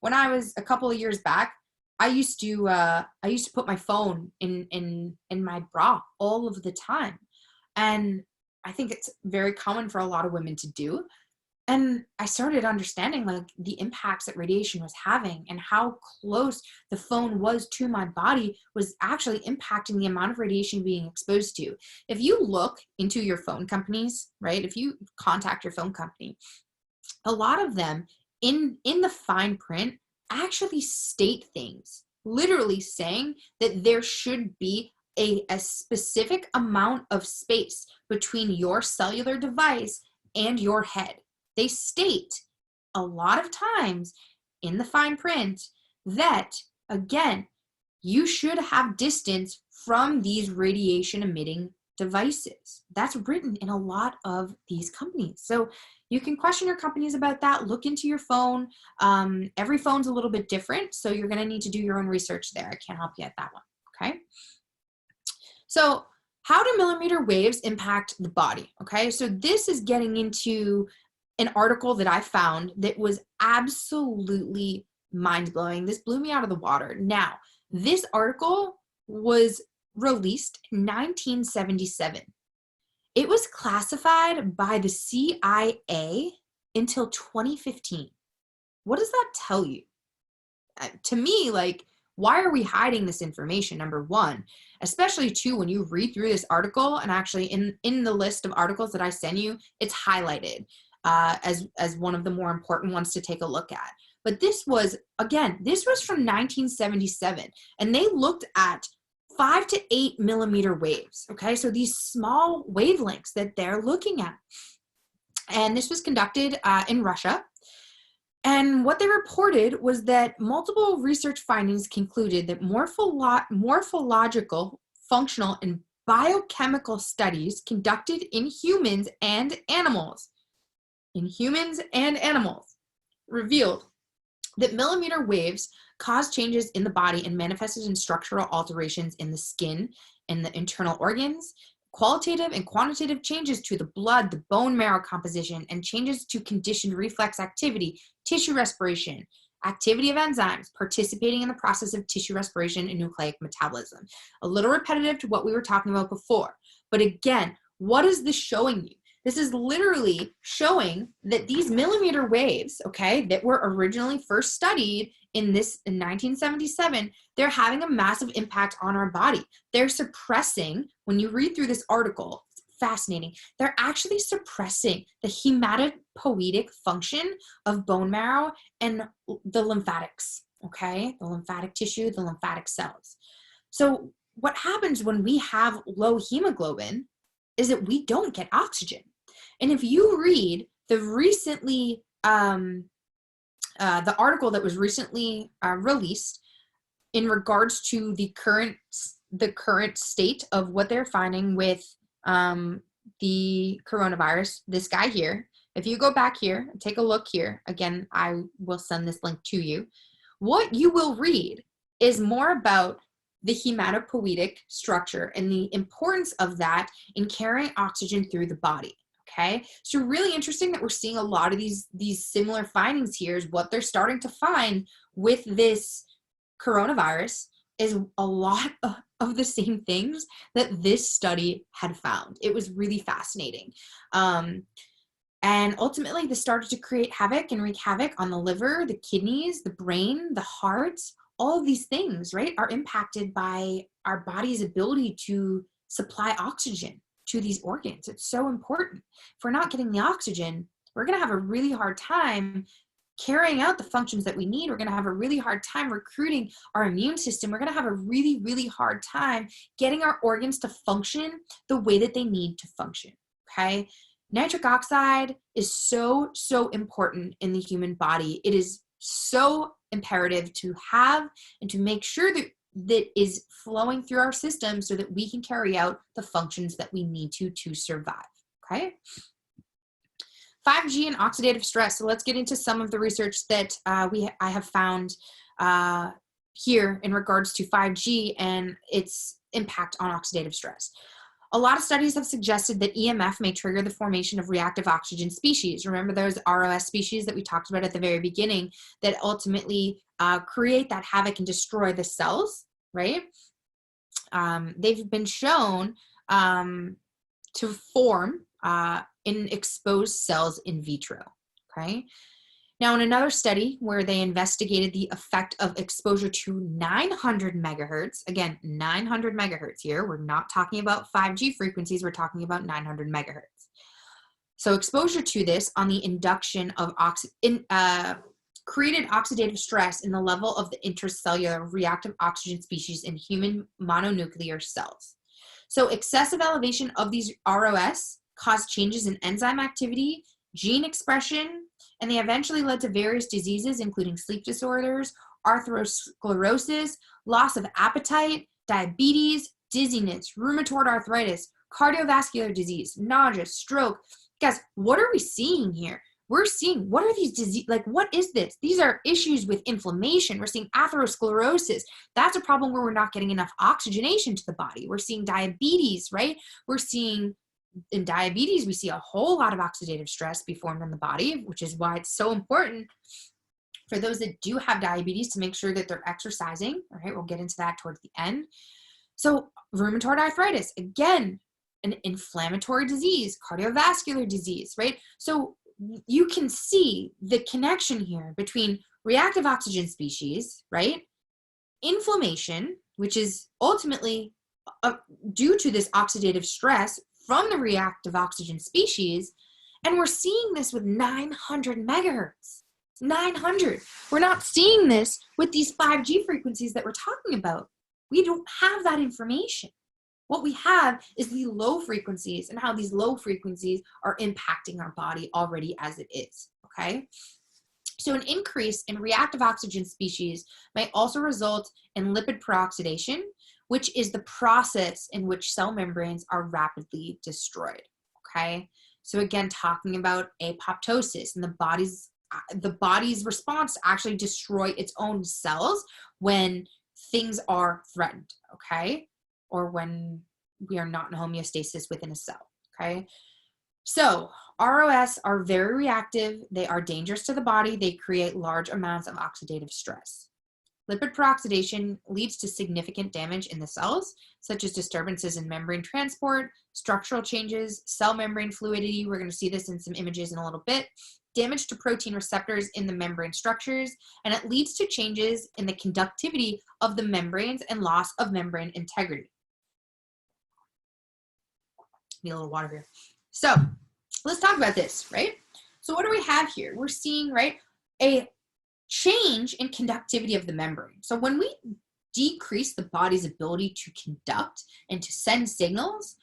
When I was a couple of years back, I used to put my phone in my bra all of the time. And I think it's very common for a lot of women to do. And I started understanding like the impacts that radiation was having, and how close the phone was to my body was actually impacting the amount of radiation being exposed to. If you look into your phone companies, right? If you contact your phone company, a lot of them in the fine print actually state things, literally saying that there should be a specific amount of space between your cellular device and your head. They state a lot of times in the fine print that, again, you should have distance from these radiation emitting devices. That's written in a lot of these companies. So you can question your companies about that. Look into your phone. Every phone's a little bit different, so you're going to need to do your own research there. I can't help you at that one. Okay. So how do millimeter waves impact the body? Okay. So this is getting into an article that I found that was absolutely mind-blowing. This blew me out of the water. Now, this article was released in 1977. It was classified by the CIA until 2015. What does that tell you? To me, like, why are we hiding this information, number one? Especially, two, when you read through this article, and actually in the list of articles that I send you, it's highlighted as one of the more important ones to take a look at. But this was from 1977, and they looked at 5 to 8 millimeter waves. Okay, so these small wavelengths that they're looking at. And this was conducted in Russia. And what they reported was that multiple research findings concluded that morphological, functional, and biochemical studies conducted in humans and animals revealed that millimeter waves cause changes in the body and manifested in structural alterations in the skin and the internal organs, qualitative and quantitative changes to the blood, the bone marrow composition, and changes to conditioned reflex activity, tissue respiration, activity of enzymes participating in the process of tissue respiration and nucleic metabolism. A little repetitive to what we were talking about before. But again, what is this showing you? This is literally showing that these millimeter waves, okay, that were originally first studied in 1977, they're having a massive impact on our body. They're suppressing, when you read through this article, it's fascinating, they're actually suppressing the hematopoietic function of bone marrow and the lymphatics, okay, the lymphatic tissue, the lymphatic cells. So what happens when we have low hemoglobin is that we don't get oxygen. And if you read the recently the article that was recently released in regards to the current state of what they're finding with the coronavirus. This guy here, if you go back here, take a look here. Again, I will send this link to you. What you will read is more about the hematopoietic structure and the importance of that in carrying oxygen through the body. Okay, so really interesting that we're seeing a lot of these similar findings here. Is what they're starting to find with this coronavirus is a lot of the same things that this study had found. It was really fascinating. And ultimately, this started to create havoc and wreak havoc on the liver, the kidneys, the brain, the heart. All of these things, right, are impacted by our body's ability to supply oxygen to these organs. It's so important. If we're not getting the oxygen, we're going to have a really hard time carrying out the functions that we need. We're going to have a really hard time recruiting our immune system. We're going to have a really, really hard time getting our organs to function the way that they need to function, okay? Nitric oxide is so, so important in the human body. It is so imperative to have and to make sure that is flowing through our system so that we can carry out the functions that we need to survive, okay? 5G and oxidative stress. So let's get into some of the research that I have found here in regards to 5G and its impact on oxidative stress. A lot of studies have suggested that EMF may trigger the formation of reactive oxygen species. Remember those ROS species that we talked about at the very beginning that ultimately create that havoc and destroy the cells, right? They've been shown to form in exposed cells in vitro, okay? Now, in another study where they investigated the effect of exposure to 900 megahertz, again, 900 megahertz here, we're not talking about 5G frequencies, we're talking about 900 megahertz. So exposure to this on the induction of created oxidative stress in the level of the intracellular reactive oxygen species in human mononuclear cells. So excessive elevation of these ROS caused changes in enzyme activity, gene expression, and they eventually led to various diseases, including sleep disorders, atherosclerosis, loss of appetite, diabetes, dizziness, rheumatoid arthritis, cardiovascular disease, nausea, stroke. Guys, what are we seeing here? We're seeing, what are these diseases? Like, what is this? These are issues with inflammation. We're seeing atherosclerosis. That's a problem where we're not getting enough oxygenation to the body. We're seeing diabetes, right? We're seeing in diabetes, we see a whole lot of oxidative stress be formed in the body, which is why it's so important for those that do have diabetes to make sure that they're exercising. All right, we'll get into that towards the end. So rheumatoid arthritis, again, an inflammatory disease, cardiovascular disease, right? So you can see the connection here between reactive oxygen species, right? Inflammation, which is ultimately due to this oxidative stress from the reactive oxygen species, and we're seeing this with 900 megahertz. 900. We're not seeing this with these 5G frequencies that we're talking about. We don't have that information. What we have is the low frequencies and how these low frequencies are impacting our body already as it is, okay? So an increase in reactive oxygen species may also result in lipid peroxidation, which is the process in which cell membranes are rapidly destroyed, okay? So again, talking about apoptosis and the body's response to actually destroy its own cells when things are threatened, okay? Or when we are not in homeostasis within a cell, okay? So ROS are very reactive. They are dangerous to the body. They create large amounts of oxidative stress. Lipid peroxidation leads to significant damage in the cells, such as disturbances in membrane transport, structural changes, cell membrane fluidity. We're going to see this in some images in a little bit. Damage to protein receptors in the membrane structures, and it leads to changes in the conductivity of the membranes and loss of membrane integrity. Need a little water here. So let's talk about this, right? So what do we have here? We're seeing, right, a change in conductivity of the membrane. So when we decrease the body's ability to conduct and to send signals,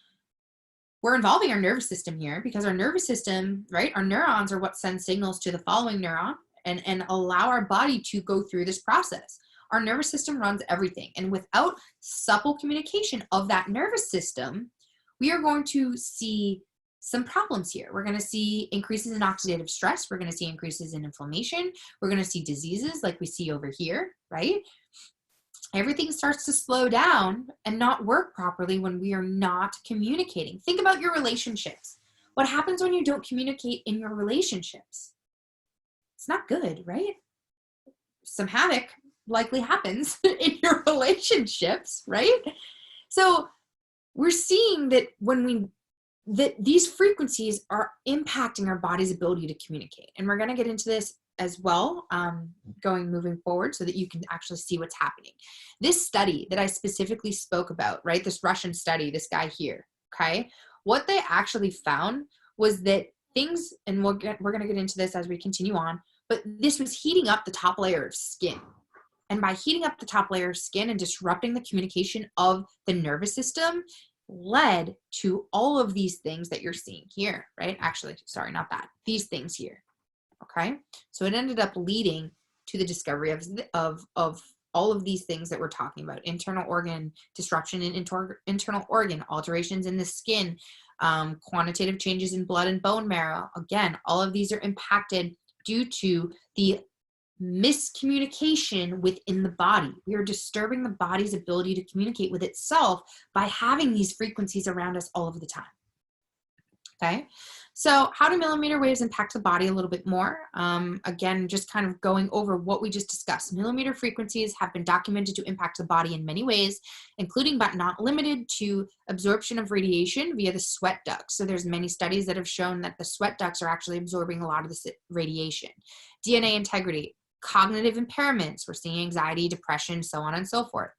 we're involving our nervous system here because our nervous system, right, our neurons are what send signals to the following neuron, and allow our body to go through this process. Our nervous system runs everything. And without supple communication of that nervous system, we are going to see some problems here. We're going to see increases in oxidative stress. We're going to see increases in inflammation. We're going to see diseases like we see over here, right? Everything starts to slow down and not work properly when we are not communicating. Think about your relationships. What happens when you don't communicate in your relationships? It's not good, right? Some havoc likely happens in your relationships, right? So we're seeing that that these frequencies are impacting our body's ability to communicate. And we're going to get into this as well, moving forward, so that you can actually see what's happening. This study that I specifically spoke about, right? This Russian study, this guy here, okay? What they actually found was that things, and we're going to get into this as we continue on, but this was heating up the top layer of skin. And by heating up the top layer of skin and disrupting the communication of the nervous system, led to all of these things that you're seeing here, right? Actually, sorry, not that. These things here, okay? So it ended up leading to the discovery of all of these things that we're talking about: internal organ disruption in internal organ, alterations in the skin, quantitative changes in blood and bone marrow. Again, all of these are impacted due to the miscommunication within the body. We are disturbing the body's ability to communicate with itself by having these frequencies around us all of the time. Okay, so how do millimeter waves impact the body a little bit more? Again, just kind of going over what we just discussed. Millimeter frequencies have been documented to impact the body in many ways, including but not limited to absorption of radiation via the sweat ducts. So there's many studies that have shown that the sweat ducts are actually absorbing a lot of this radiation. DNA integrity, cognitive impairments, we're seeing anxiety, depression, so on and so forth.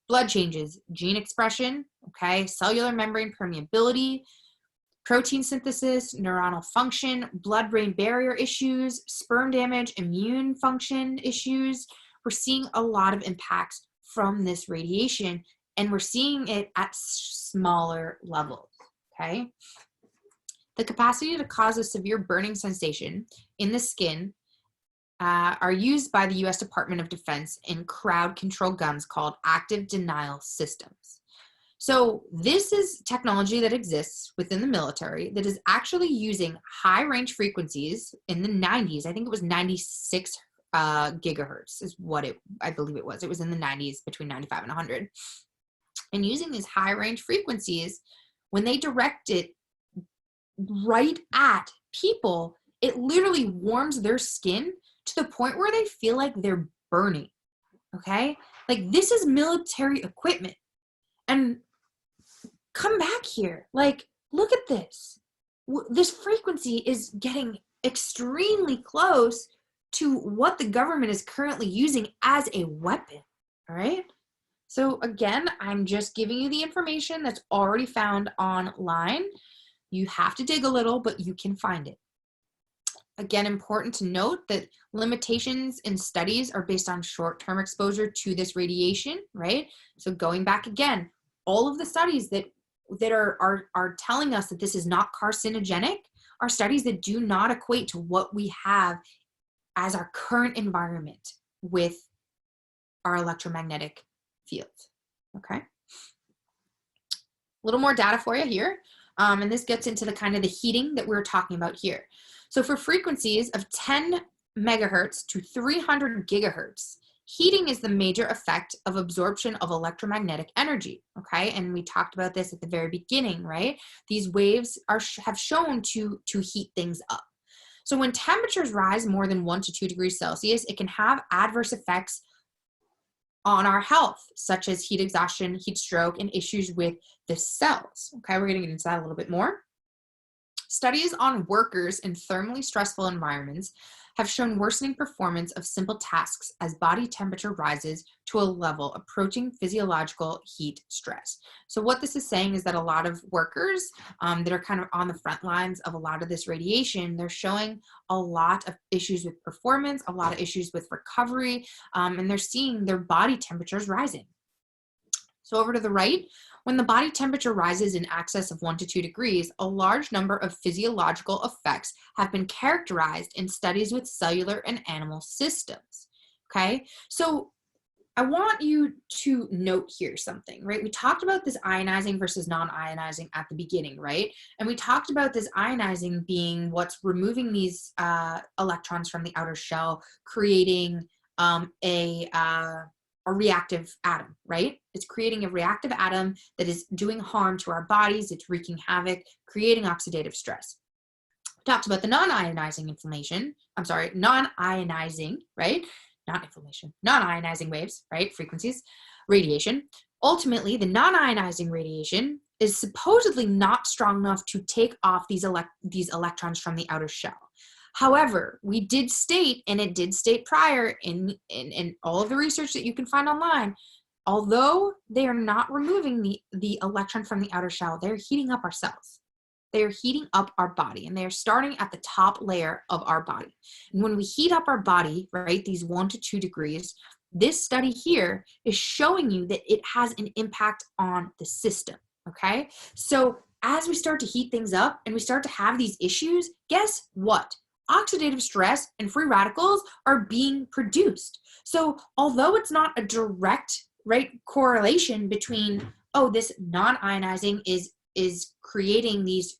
Blood changes, gene expression, okay, cellular membrane permeability, protein synthesis, neuronal function, blood-brain barrier issues, sperm damage, immune function issues. We're seeing a lot of impacts from this radiation, and we're seeing it at smaller levels, okay? The capacity to cause a severe burning sensation in the skin are used by the U.S. Department of Defense in crowd control guns called active denial systems. So this is technology that exists within the military that is actually using high range frequencies in the 90s. I think it was 96 gigahertz is what I believe it was. It was in the 90s, between 95 and 100. And using these high range frequencies, when they direct it right at people, it literally warms their skin to the point where they feel like they're burning, okay? Like, this is military equipment. And come back here. Like, look at this. This frequency is getting extremely close to what the government is currently using as a weapon, all right? So again, I'm just giving you the information that's already found online. You have to dig a little, but you can find it. Again, important to note that limitations in studies are based on short-term exposure to this radiation, right? So going back again, all of the studies that are telling us that this is not carcinogenic are studies that do not equate to what we have as our current environment with our electromagnetic field, okay? A little more data for you here. And this gets into the kind of the heating that we're talking about here. So for frequencies of 10 megahertz to 300 gigahertz, heating is the major effect of absorption of electromagnetic energy, okay? And we talked about this at the very beginning, right? These waves have shown to heat things up. So when temperatures rise more than 1 to 2 degrees Celsius, it can have adverse effects on our health, such as heat exhaustion, heat stroke, and issues with the cells, okay? We're gonna get into that a little bit more. Studies on workers in thermally stressful environments have shown worsening performance of simple tasks as body temperature rises to a level approaching physiological heat stress. So what this is saying is that a lot of workers that are kind of on the front lines of a lot of this radiation, they're showing a lot of issues with performance, a lot of issues with recovery, and they're seeing their body temperatures rising. So over to the right, When the body temperature rises in excess of 1 to 2 degrees, a large number of physiological effects have been characterized in studies with cellular and animal systems. Okay, so I want you to note here something, right? We talked about this ionizing versus non-ionizing at the beginning, right? And we talked about this ionizing being what's removing these electrons from the outer shell, creating a reactive atom, right? It's creating a reactive atom that is doing harm to our bodies. It's wreaking havoc, creating oxidative stress. We talked about the non-ionizing non-ionizing, right? Not inflammation, non-ionizing waves, right? Frequencies, radiation. Ultimately, the non-ionizing radiation is supposedly not strong enough to take off these electrons from the outer shell. However, we did state, and it did state prior in all of the research that you can find online, although they are not removing the electron from the outer shell, they're heating up our cells. They are heating up our body, and they are starting at the top layer of our body. And when we heat up our body, right, these 1 to 2 degrees, this study here is showing you that it has an impact on the system, okay? So as we start to heat things up and we start to have these issues, guess what? Oxidative stress and free radicals are being produced. So although it's not a direct, right, correlation between, oh, this non-ionizing is creating these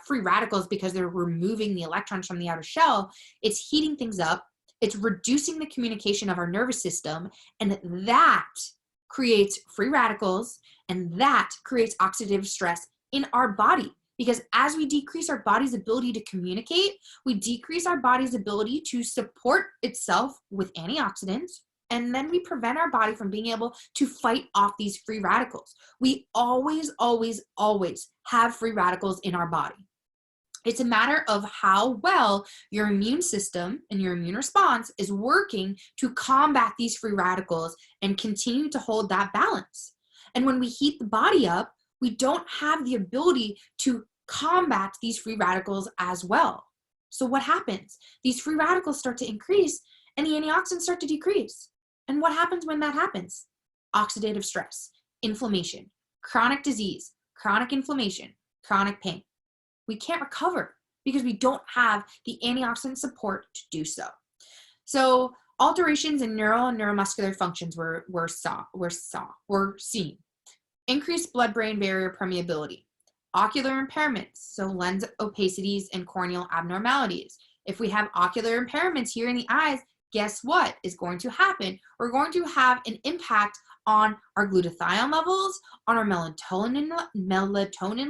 free radicals because they're removing the electrons from the outer shell, it's heating things up, it's reducing the communication of our nervous system, and that creates free radicals, and that creates oxidative stress in our body. Because as we decrease our body's ability to communicate, we decrease our body's ability to support itself with antioxidants, and then we prevent our body from being able to fight off these free radicals. We always, always, always have free radicals in our body. It's a matter of how well your immune system and your immune response is working to combat these free radicals and continue to hold that balance. And when we heat the body up, we don't have the ability to combat these free radicals as well. So what happens? These free radicals start to increase and the antioxidants start to decrease. And what happens when that happens? Oxidative stress, inflammation, chronic disease, chronic inflammation, chronic pain. We can't recover because we don't have the antioxidant support to do so. So alterations in neural and neuromuscular functions were seen. Increased blood-brain barrier permeability, ocular impairments, so lens opacities and corneal abnormalities. If we have ocular impairments here in the eyes, guess what is going to happen? We're going to have an impact on our glutathione levels, on our melatonin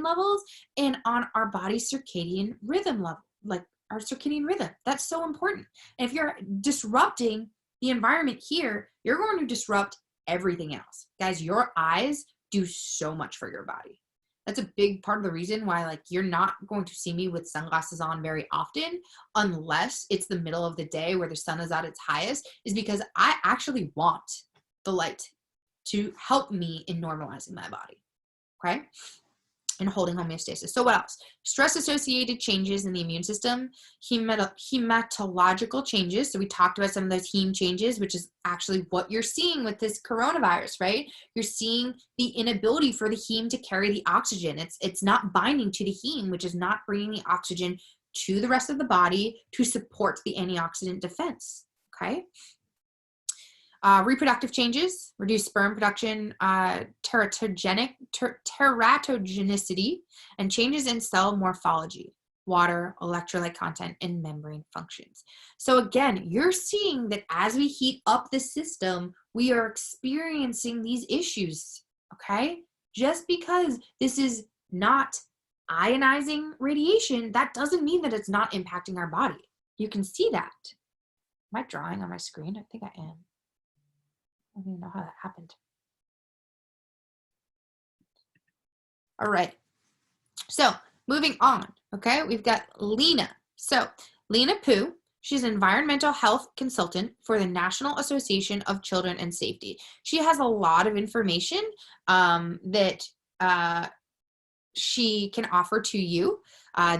levels, and on our body's circadian rhythm level, like our circadian rhythm. That's so important. And if you're disrupting the environment here, you're going to disrupt everything else. Guys, your eyes do so much for your body. That's a big part of the reason why, like, you're not going to see me with sunglasses on very often unless it's the middle of the day where the sun is at its highest, is because I actually want the light to help me in normalizing my body, okay? And holding homeostasis. So what else? Stress-associated changes in the immune system, hematological changes. So we talked about some of those heme changes, which is actually what you're seeing with this coronavirus, right? You're seeing the inability for the heme to carry the oxygen. It's not binding to the heme, which is not bringing the oxygen to the rest of the body to support the antioxidant defense, okay? Reproductive changes, reduced sperm production, teratogenicity, and changes in cell morphology, water, electrolyte content, and membrane functions. So again, you're seeing that as we heat up the system, we are experiencing these issues, okay? Just because this is not ionizing radiation, that doesn't mean that it's not impacting our body. You can see that. Am I drawing on my screen? I think I am. I don't even know how that happened. All right. So moving on, okay, we've got Lena. So Lena Poo, she's an environmental health consultant for the National Association of Children and Safety. She has a lot of information that she can offer to you.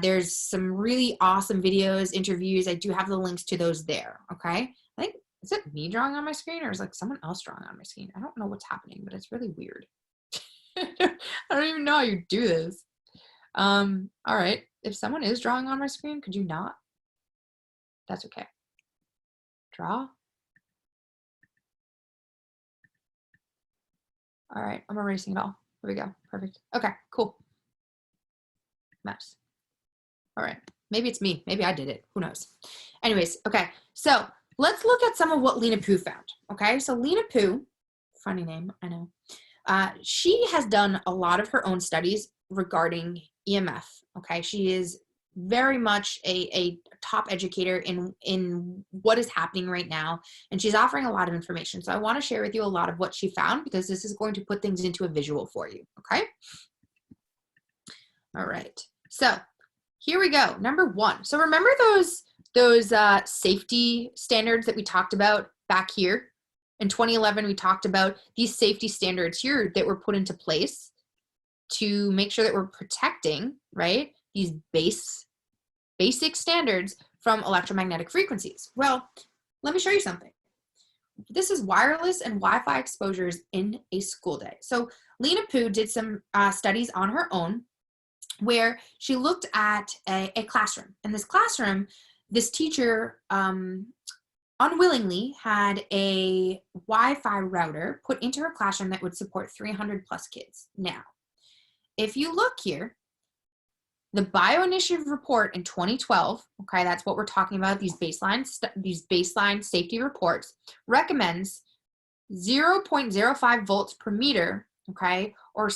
There's some really awesome videos, interviews. I do have the links to those there, okay? I think, is it me drawing on my screen or is like someone else drawing on my screen? I don't know what's happening, but it's really weird. I don't even know how you do this. All right. If someone is drawing on my screen, could you not? That's okay. Draw. All right, I'm erasing it all. There we go. Perfect. Okay, cool. Nice. All right. Maybe it's me. Maybe I did it. Who knows? Anyways, okay. So let's look at some of what Lena Poo found. Okay, so Lena Poo, funny name, I know. She has done a lot of her own studies regarding EMF. Okay, she is very much a top educator in what is happening right now, and she's offering a lot of information. So I want to share with you a lot of what she found, because this is going to put things into a visual for you. Okay. All right. So here we go. Number one. So remember those safety standards that we talked about back here in 2011? We talked about these safety standards here that were put into place to make sure that we're protecting, right, these basic standards from electromagnetic frequencies. Well, let me show you something. This is wireless and Wi-Fi exposures in a school day. So Lena Poo did some studies on her own, where she looked at a classroom. In this classroom, this teacher unwillingly had a Wi-Fi router put into her classroom that would support 300 plus kids. Now, if you look here, the Bioinitiative report in 2012, okay, that's what we're talking about, these baseline safety reports, recommends 0.05 volts per meter, okay, or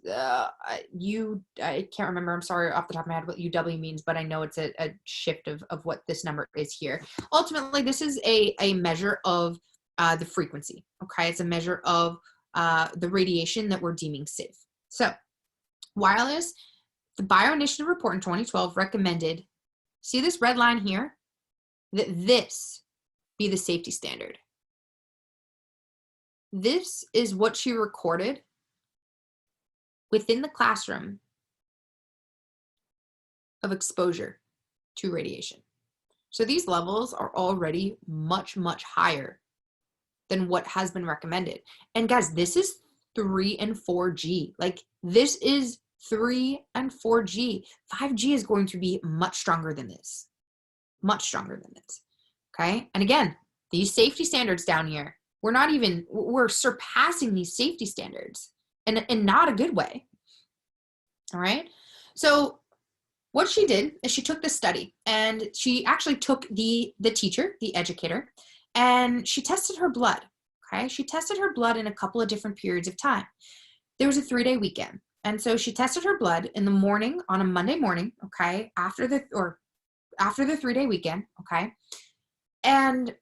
I can't remember, I'm sorry off the top of my head what UW means, but I know it's a shift of what this number is here. Ultimately, this is a measure of the frequency, okay? It's a measure of the radiation that we're deeming safe. So wireless, the Bioinitiative report in 2012 recommended, see this red line here, that this be the safety standard. This is what she recorded within the classroom of exposure to radiation. So these levels are already much, much higher than what has been recommended. And guys, this is 3 and 4G. Like, this is 3 and 4G. 5G is going to be much stronger than this. Much stronger than this. Okay? And again, these safety standards down here, we're surpassing these safety standards in not a good way. All right? So what she did is she took this study, and she actually took the teacher, the educator, and she tested her blood. Okay? She tested her blood in a couple of different periods of time. There was a 3-day weekend. And so she tested her blood in the morning on a Monday morning, okay, after the 3-day weekend, okay? And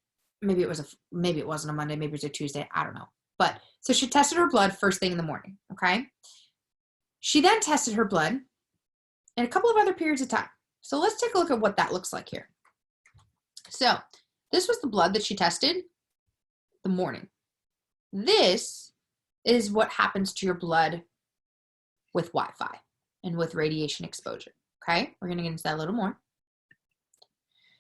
maybe it wasn't a Monday, maybe it was a Tuesday, I don't know. But so she tested her blood first thing in the morning, okay? She then tested her blood in a couple of other periods of time. So let's take a look at what that looks like here. So this was the blood that she tested the morning. This is what happens to your blood with Wi-Fi and with radiation exposure, okay? We're gonna get into that a little more.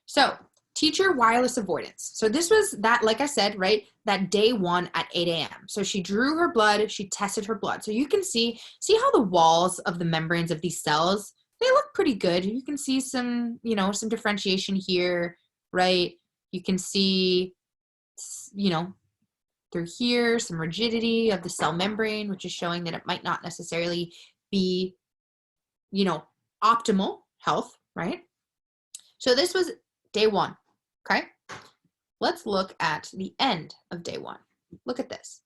So teacher wireless avoidance. So this was that, like I said, right, that day one at 8 a.m. So she drew her blood, she tested her blood. So you can see how the walls of the membranes of these cells, they look pretty good. You can see some, some differentiation here, right? You can see, through here, some rigidity of the cell membrane, which is showing that it might not necessarily be, optimal health, right? So this was day one, okay? Let's look at the end of day one. Look at this.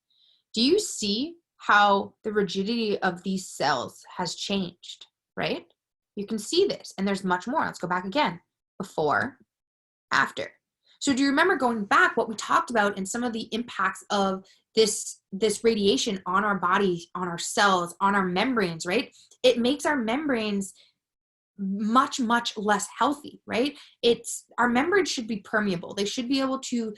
Do you see how the rigidity of these cells has changed, right? You can see this, and there's much more. Let's go back again. Before, after. So do you remember going back what we talked about in some of the impacts of this radiation on our body, on our cells, on our membranes, right? It makes our membranes much, much less healthy, right? Our membranes should be permeable. They should be able to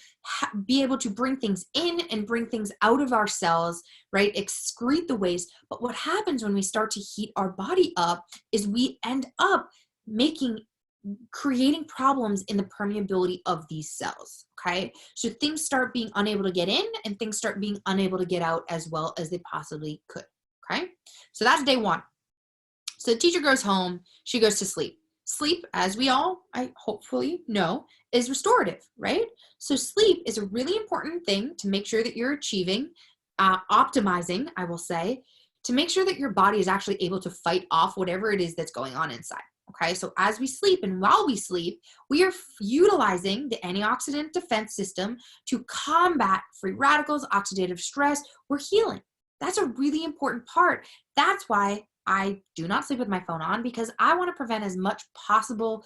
bring things in and bring things out of our cells, right? Excrete the waste. But what happens when we start to heat our body up is we end up creating problems in the permeability of these cells, okay? So things start being unable to get in and things start being unable to get out as well as they possibly could, okay? So that's day 1. So the teacher goes home, she goes to sleep. Sleep, as we all, I hopefully know, is restorative, right? So sleep is a really important thing to make sure that you're achieving, optimizing, I will say, to make sure that your body is actually able to fight off whatever it is that's going on inside. Okay, so as we sleep and while we sleep, we are utilizing the antioxidant defense system to combat free radicals, oxidative stress. We're healing. That's a really important part. That's why I do not sleep with my phone on, because I want to prevent as much possible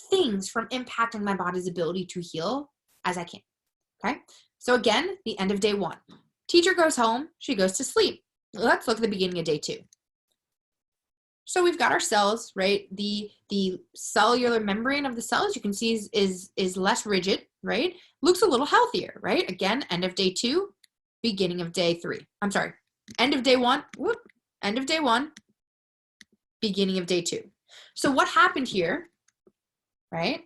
things from impacting my body's ability to heal as I can. Okay, so again, the end of day 1. Teacher goes home, she goes to sleep. Let's look at the beginning of day 2. So we've got our cells, right? The cellular membrane of the cells, you can see is less rigid, right? Looks a little healthier, right? Again, end of day 2, beginning of day 3. I'm sorry, end of day 1, end of day 1, beginning of day 2. So what happened here, right,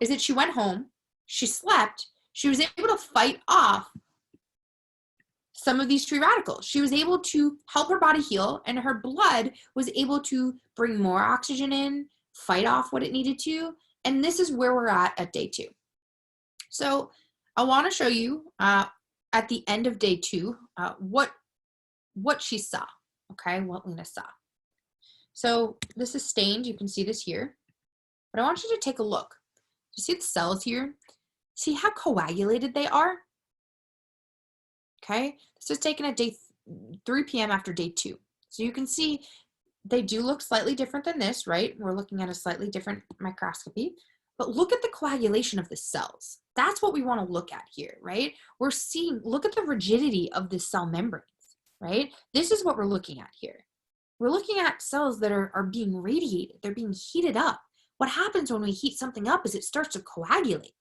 is that she went home, she slept, she was able to fight off some of these free radicals. She was able to help her body heal, and her blood was able to bring more oxygen in, fight off what it needed to, and this is where we're at day 2. So I want to show you at the end of day 2 what she saw, okay, what Lena saw. So this is stained, you can see this here, but I want you to take a look. You see the cells here? See how coagulated they are? Okay, this was taken at 3 p.m. after day 2. So you can see they do look slightly different than this, right? We're looking at a slightly different microscopy, but look at the coagulation of the cells. That's what we want to look at here, right? We're seeing, look at the rigidity of the cell membranes, right? This is what we're looking at here. We're looking at cells that are being radiated. They're being heated up. What happens when we heat something up is it starts to coagulate.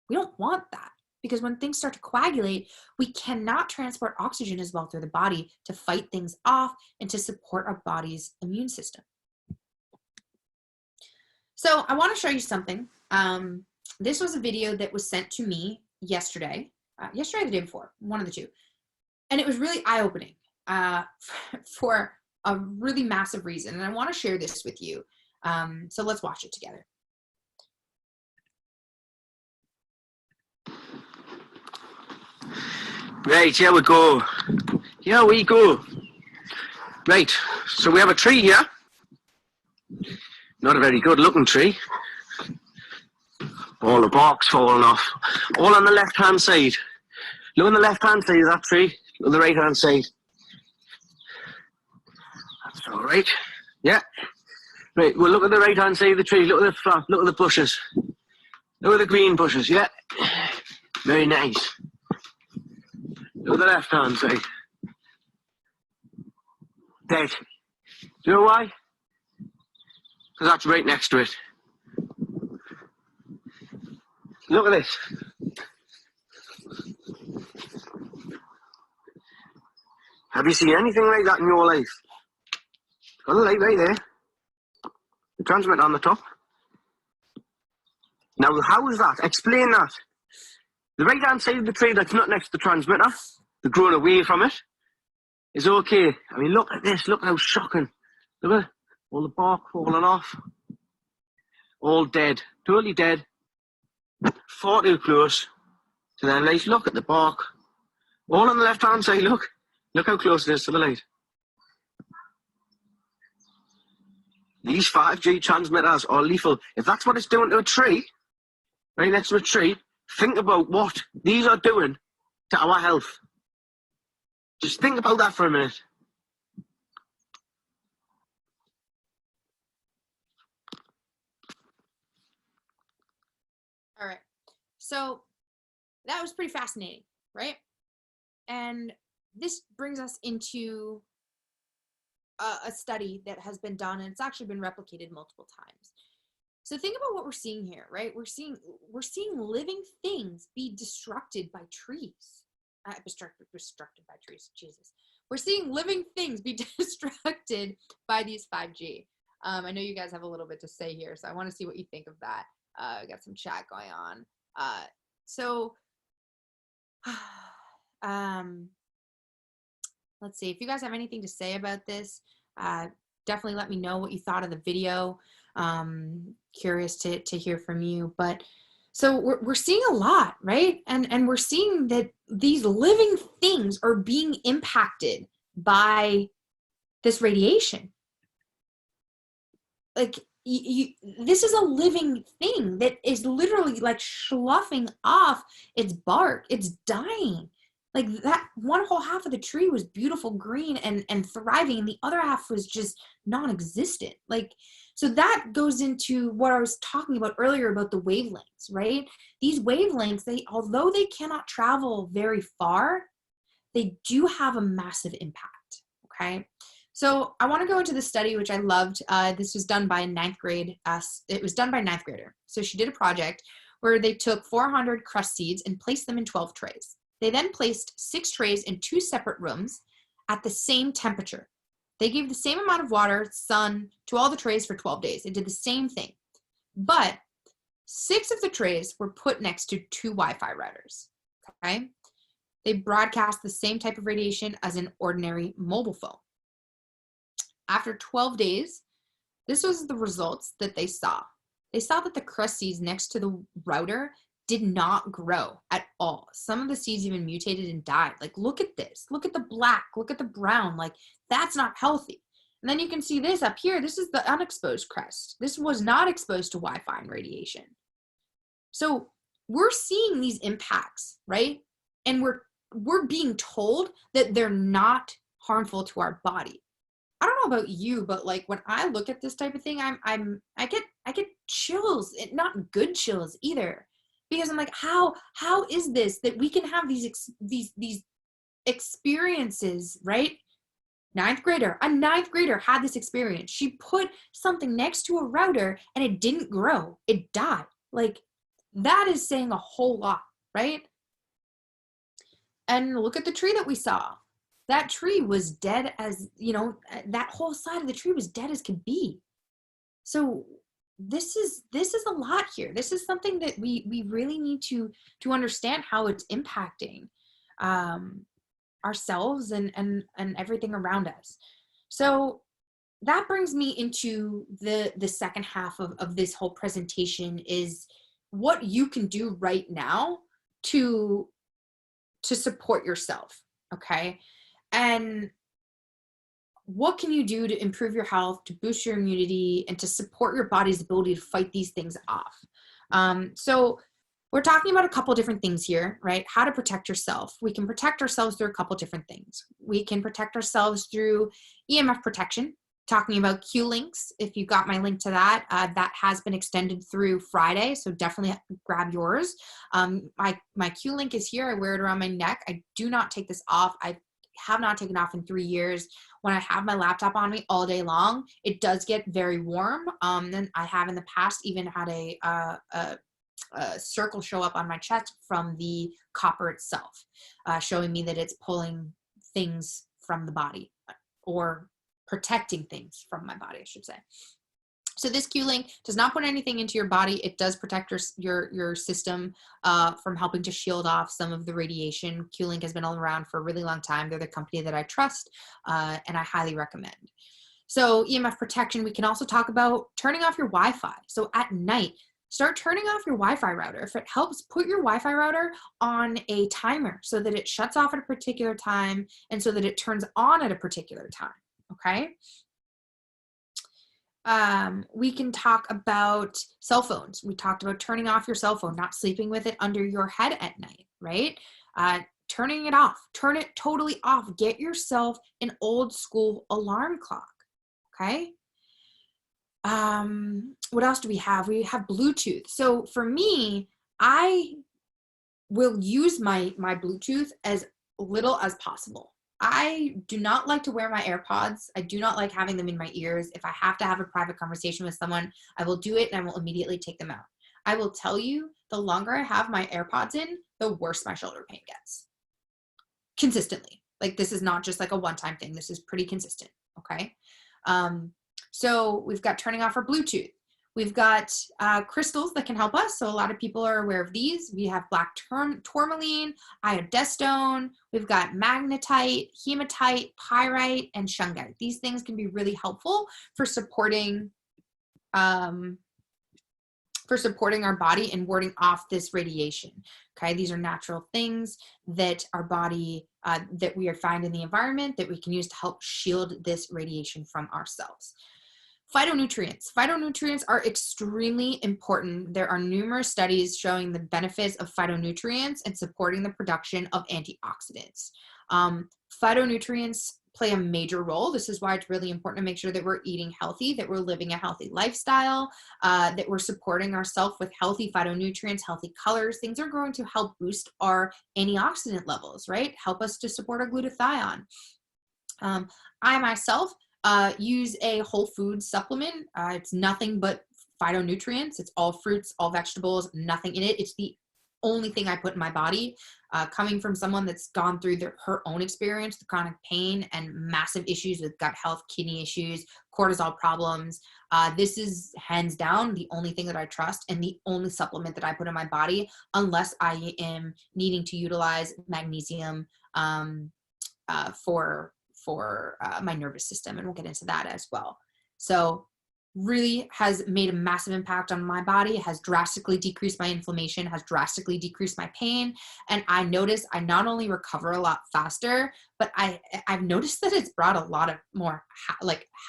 We don't want that, because when things start to coagulate, we cannot transport oxygen as well through the body to fight things off and to support our body's immune system. So I want to show you something. This was a video that was sent to me yesterday or the day before, one of the two. And it was really eye-opening for a really massive reason. And I want to share this with you. So let's watch it together. Right, here we go. Here we go. Right, so we have a tree here. Not a very good looking tree. All the bark's falling off. All on the left hand side. Look on the left hand side of that tree. Look on the right hand side. That's alright. Yeah. Right, well look at the right hand side of the tree. Look at the front. Look at the bushes. Look at the green bushes, yeah. Very nice. Look at the left hand side. Dead. Do you know why? Because that's right next to it. Look at this. Have you seen anything like that in your life? Got a light right there. The transmitter on the top. Now, how is that? Explain that. The right hand side of the tree that's not next to the transmitter, the growing away from it, is okay. I mean, look at this. Look how shocking. Look at all the bark falling off. All dead. Totally dead. Far too close to the light. Look at the bark. All on the left hand side, look. Look how close it is to the light. These 5G transmitters are lethal. If that's what it's doing to a tree, right next to a tree, think about what these are doing to our health. Just think about that for a minute. All right. So that was pretty fascinating, right? And this brings us into a study that has been done, and it's actually been replicated multiple times. So think about what we're seeing here, right? We're seeing living things be destructed by trees. Destructed by trees, Jesus. We're seeing living things be destructed by these 5G. I know you guys have a little bit to say here, so I want to see what you think of that. We got some chat going on. let's see, if you guys have anything to say about this, definitely let me know what you thought of the video. Curious to hear from you. But so we're seeing a lot, right? And we're seeing that these living things are being impacted by this radiation. Like, this is a living thing that is literally like sloughing off its bark. It's dying. Like, that one whole half of the tree was beautiful green and thriving, and the other half was just non-existent. Like, so that goes into what I was talking about earlier about the wavelengths, right? These wavelengths, although they cannot travel very far, they do have a massive impact, okay? So I want to go into the study, which I loved. This was done by a ninth grade. It was done by a ninth grader. So she did a project where they took 400 crust seeds and placed them in 12 trays. They then placed 6 trays in 2 separate rooms at the same temperature. They gave the same amount of water, sun, to all the trays for 12 days. It did the same thing. But 6 of the trays were put next to 2 Wi-Fi routers, okay? They broadcast the same type of radiation as an ordinary mobile phone. After 12 days, this was the results that they saw. They saw that the crust seeds next to the router did not grow at all. Some of the seeds even mutated and died. Like, look at this. Look at the black. Look at the brown. Like, that's not healthy. And then you can see this up here. This is the unexposed crust. This was not exposed to Wi-Fi and radiation. So we're seeing these impacts, right? And we're being told that they're not harmful to our body. I don't know about you, but like, when I look at this type of thing, I get chills, not good chills either, because I'm like, how is this that we can have these experiences, right? A ninth grader had this experience. She put something next to a router and it didn't grow. It died. Like, that is saying a whole lot, right? And look at the tree that we saw. That tree was dead as, that whole side of the tree was dead as could be. So this is a lot here. This is something that we really need to understand how it's impacting ourselves and everything around us. So that brings me into the second half of this whole presentation, is what you can do right now to support yourself, okay? And what can you do to improve your health, to boost your immunity, and to support your body's ability to fight these things off? So we're talking about a couple different things here, right? How to protect yourself. We can protect ourselves through a couple different things. We can protect ourselves through EMF protection, talking about Q links. If you got my link to that, that has been extended through Friday, so definitely grab yours. My Q link is here. I wear it around my neck. I do not take this off. I have not taken off in 3 years. When I have my laptop on me all day long, it does get very warm. And I have in the past even had a circle show up on my chest from the copper itself, showing me that it's pulling things from the body, or protecting things from my body, I should say. So this Q-Link does not put anything into your body. It does protect your system from helping to shield off some of the radiation. Q-Link has been all around for a really long time. They're the company that I trust, and I highly recommend. So EMF protection, we can also talk about turning off your Wi-Fi. So at night, start turning off your Wi-Fi router. If it helps, put your Wi-Fi router on a timer so that it shuts off at a particular time and so that it turns on at a particular time, okay? We can talk about cell phones. We talked about turning off your cell phone, not sleeping with it under your head at night, right? Turning it off, turn it totally off. Get yourself an old school alarm clock, okay? What else do we have? We have Bluetooth. So for me, I will use my Bluetooth as little as possible. I do not like to wear my AirPods. I do not like having them in my ears. If I have to have a private conversation with someone, I will do it and I will immediately take them out. I will tell you, the longer I have my AirPods in, the worse my shoulder pain gets. Consistently. Like, this is not just like a one-time thing. This is pretty consistent, okay? So we've got turning off our Bluetooth. We've got crystals that can help us. So a lot of people are aware of these. We have black tourmaline, iodestone. We've got magnetite, hematite, pyrite, and shungite. These things can be really helpful for supporting our body and warding off this radiation. Okay, these are natural things that our body, that we find in the environment that we can use to help shield this radiation from ourselves. Phytonutrients. Phytonutrients are extremely important. There are numerous studies showing the benefits of phytonutrients and supporting the production of antioxidants. Phytonutrients play a major role. This is why it's really important to make sure that we're eating healthy, that we're living a healthy lifestyle, that we're supporting ourselves with healthy phytonutrients, healthy colors. Things are going to help boost our antioxidant levels, right? Help us to support our glutathione. I myself use a whole food supplement. It's nothing but phytonutrients. It's all fruits, all vegetables, nothing in it. It's the only thing I put in my body. Coming from someone that's gone through her own experience, the chronic pain and massive issues with gut health, kidney issues, cortisol problems. This is hands down the only thing that I trust and the only supplement that I put in my body, unless I am needing to utilize magnesium for my nervous system, and we'll get into that as well. So really has made a massive impact on my body. It has drastically decreased my inflammation, has drastically decreased my pain. And I notice I not only recover a lot faster, but I've noticed that it's brought a lot of more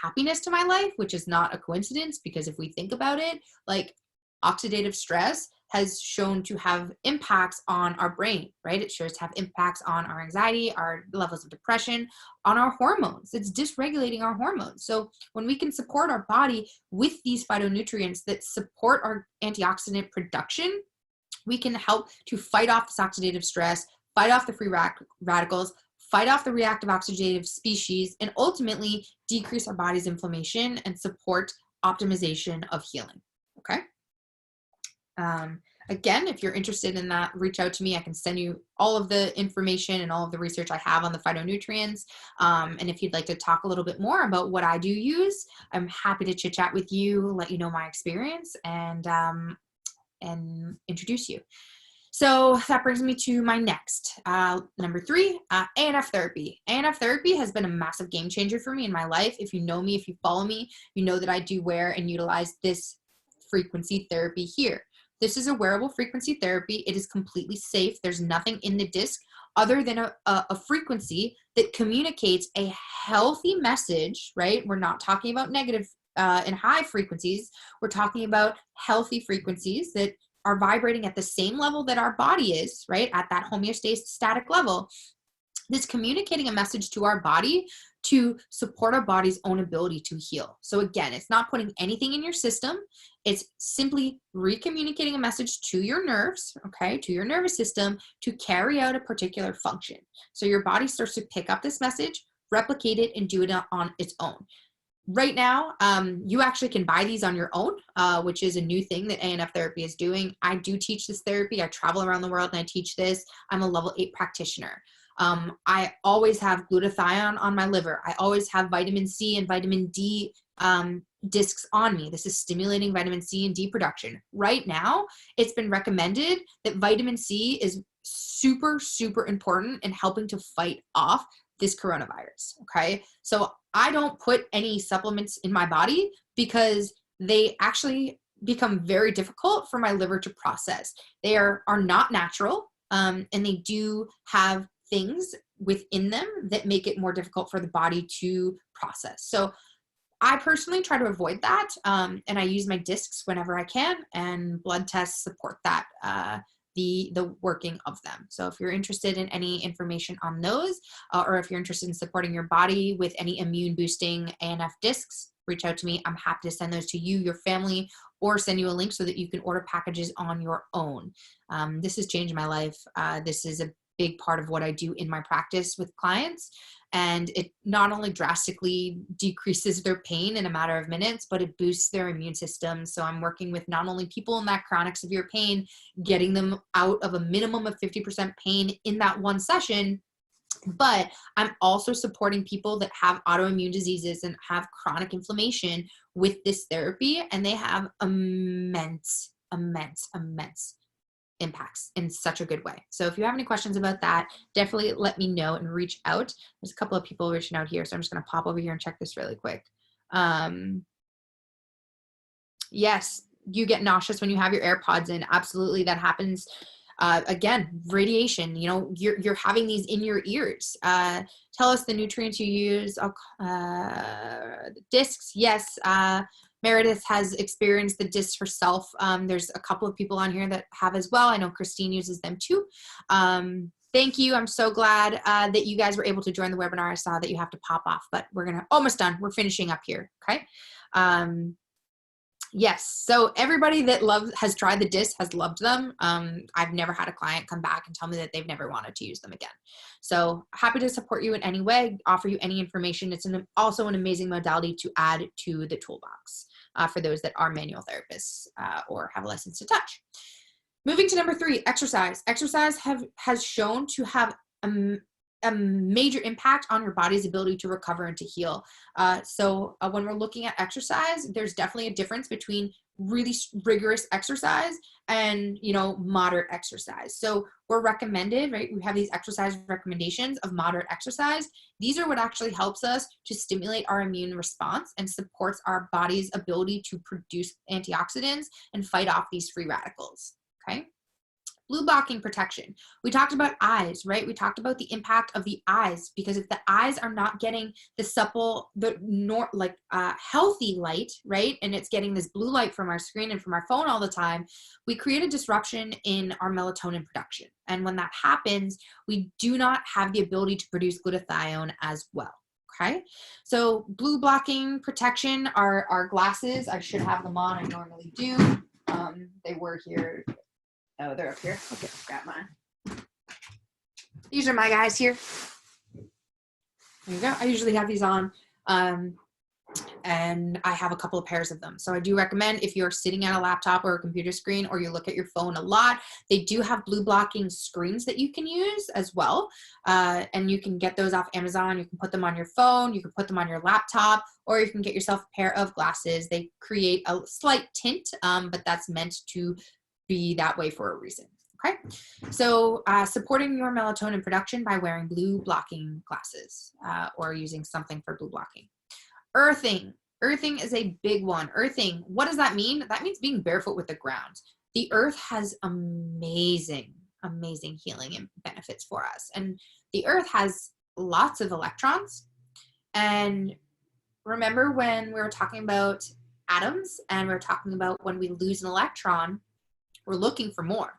happiness to my life, which is not a coincidence, because if we think about it, like oxidative stress has shown to have impacts on our brain, right? It shows to have impacts on our anxiety, our levels of depression, on our hormones. It's dysregulating our hormones. So when we can support our body with these phytonutrients that support our antioxidant production, we can help to fight off this oxidative stress, fight off the free radicals, fight off the reactive oxidative species, and ultimately decrease our body's inflammation and support optimization of healing, okay? Again, if you're interested in that, reach out to me. I can send you all of the information and all of the research I have on the phytonutrients. And if you'd like to talk a little bit more about what I do use, I'm happy to chit chat with you, let you know my experience, and introduce you. So that brings me to my next, number 3, ANF therapy. ANF therapy has been a massive game changer for me in my life. If you know me, if you follow me, you know that I do wear and utilize this frequency therapy here. This is a wearable frequency therapy. It is completely safe. There's nothing in the disc other than a frequency that communicates a healthy message, right? We're not talking about negative and high frequencies. We're talking about healthy frequencies that are vibrating at the same level that our body is, right? At that homeostatic level. This communicating a message to our body to support our body's own ability to heal. So again, it's not putting anything in your system. It's simply recommunicating a message to your nerves, okay, to your nervous system to carry out a particular function. So your body starts to pick up this message, replicate it, and do it on its own. Right now, you actually can buy these on your own, which is a new thing that ANF therapy is doing. I do teach this therapy. I travel around the world and I teach this. I'm a level 8 practitioner. I always have glutathione on my liver. I always have vitamin C and vitamin D discs on me. This is stimulating vitamin C and D production. Right now, it's been recommended that vitamin C is super, super important in helping to fight off this coronavirus, okay? So I don't put any supplements in my body because they actually become very difficult for my liver to process. They are not natural, and they do have things within them that make it more difficult for the body to process. So I personally try to avoid that, and I use my discs whenever I can, and blood tests support that, the working of them. So if you're interested in any information on those, or if you're interested in supporting your body with any immune boosting ANF discs, reach out to me. I'm happy to send those to you, your family, or send you a link so that you can order packages on your own. This has changed my life. This is a big part of what I do in my practice with clients. And it not only drastically decreases their pain in a matter of minutes, but it boosts their immune system. So I'm working with not only people in that chronic severe pain, getting them out of a minimum of 50% pain in that one session, But I'm also supporting people that have autoimmune diseases and have chronic inflammation with this therapy, and they have immense impacts in such a good way. So if you have any questions about that, definitely let me know and reach out. There's a couple of people reaching out here, so I'm just going to pop over here and check this really quick. Yes, you get nauseous when you have your AirPods in. Absolutely, that happens. Again, radiation, you know, you're having these in your ears. Tell us the nutrients you use. Discs, yes. Meredith has experienced the discs herself. There's a couple of people on here that have as well. I know Christine uses them too. Thank you. I'm so glad that you guys were able to join the webinar. I saw that you have to pop off, but we're almost done. We're finishing up here, okay? Yes, so everybody that has tried the discs has loved them. I've never had a client come back and tell me that they've never wanted to use them again. So happy to support you in any way, offer you any information. It's also an amazing modality to add to the toolbox for those that are manual therapists or have a license to touch. Moving to number 3, exercise. Exercise has shown to have a major impact on your body's ability to recover and to heal. So when we're looking at exercise, there's definitely a difference between really rigorous exercise and, you know, moderate exercise. So we're recommended, right? We have these exercise recommendations of moderate exercise. These are what actually helps us to stimulate our immune response and supports our body's ability to produce antioxidants and fight off these free radicals, okay? Blue blocking protection. We talked about eyes, right? We talked about the impact of the eyes, because if the eyes are not getting the supple, healthy light, right? And it's getting this blue light from our screen and from our phone all the time, we create a disruption in our melatonin production. And when that happens, we do not have the ability to produce glutathione as well. Okay, so blue blocking protection are our glasses. I should have them on. I normally do. They were here. Oh, they're up here. Okay, grab mine. These are my guys here. There you go. I usually have these on. And I have a couple of pairs of them. So I do recommend, if you're sitting at a laptop or a computer screen, or you look at your phone a lot, they do have blue blocking screens that you can use as well. And you can get those off Amazon. You can put them on your phone, you can put them on your laptop, or you can get yourself a pair of glasses. They create a slight tint, but that's meant to be that way for a reason. Okay, so supporting your melatonin production by wearing blue blocking glasses or using something for blue blocking. Earthing. Earthing is a big one. Earthing, what does that mean? That means being barefoot with the ground. The earth has amazing healing and benefits for us. And the earth has lots of electrons. And remember when we were talking about atoms, and we were talking about when we lose an electron, we're looking for more.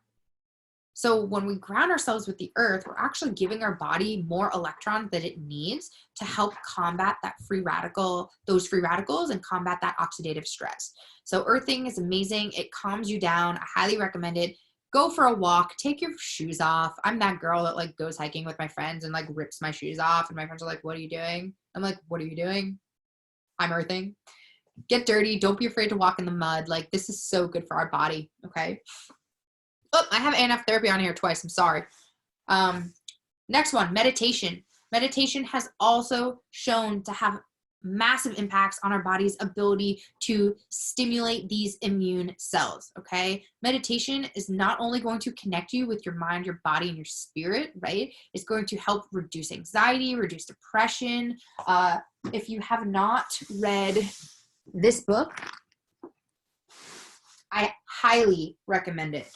So when we ground ourselves with the earth, we're actually giving our body more electrons that it needs to help combat those free radicals and combat that oxidative stress. So earthing is amazing. It calms you down. I highly recommend it. Go for a walk, take your shoes off. I'm that girl that like goes hiking with my friends and like rips my shoes off. And my friends are like, what are you doing? I'm like, what are you doing? I'm earthing. Get dirty. Don't be afraid to walk in the mud. Like, this is so good for our body. Okay. Oh, I have ANF therapy on here twice. I'm sorry. Next one, meditation. Meditation has also shown to have massive impacts on our body's ability to stimulate these immune cells. Okay. Meditation is not only going to connect you with your mind, your body, and your spirit, right? It's going to help reduce anxiety, reduce depression. If you have not read this book, I highly recommend it.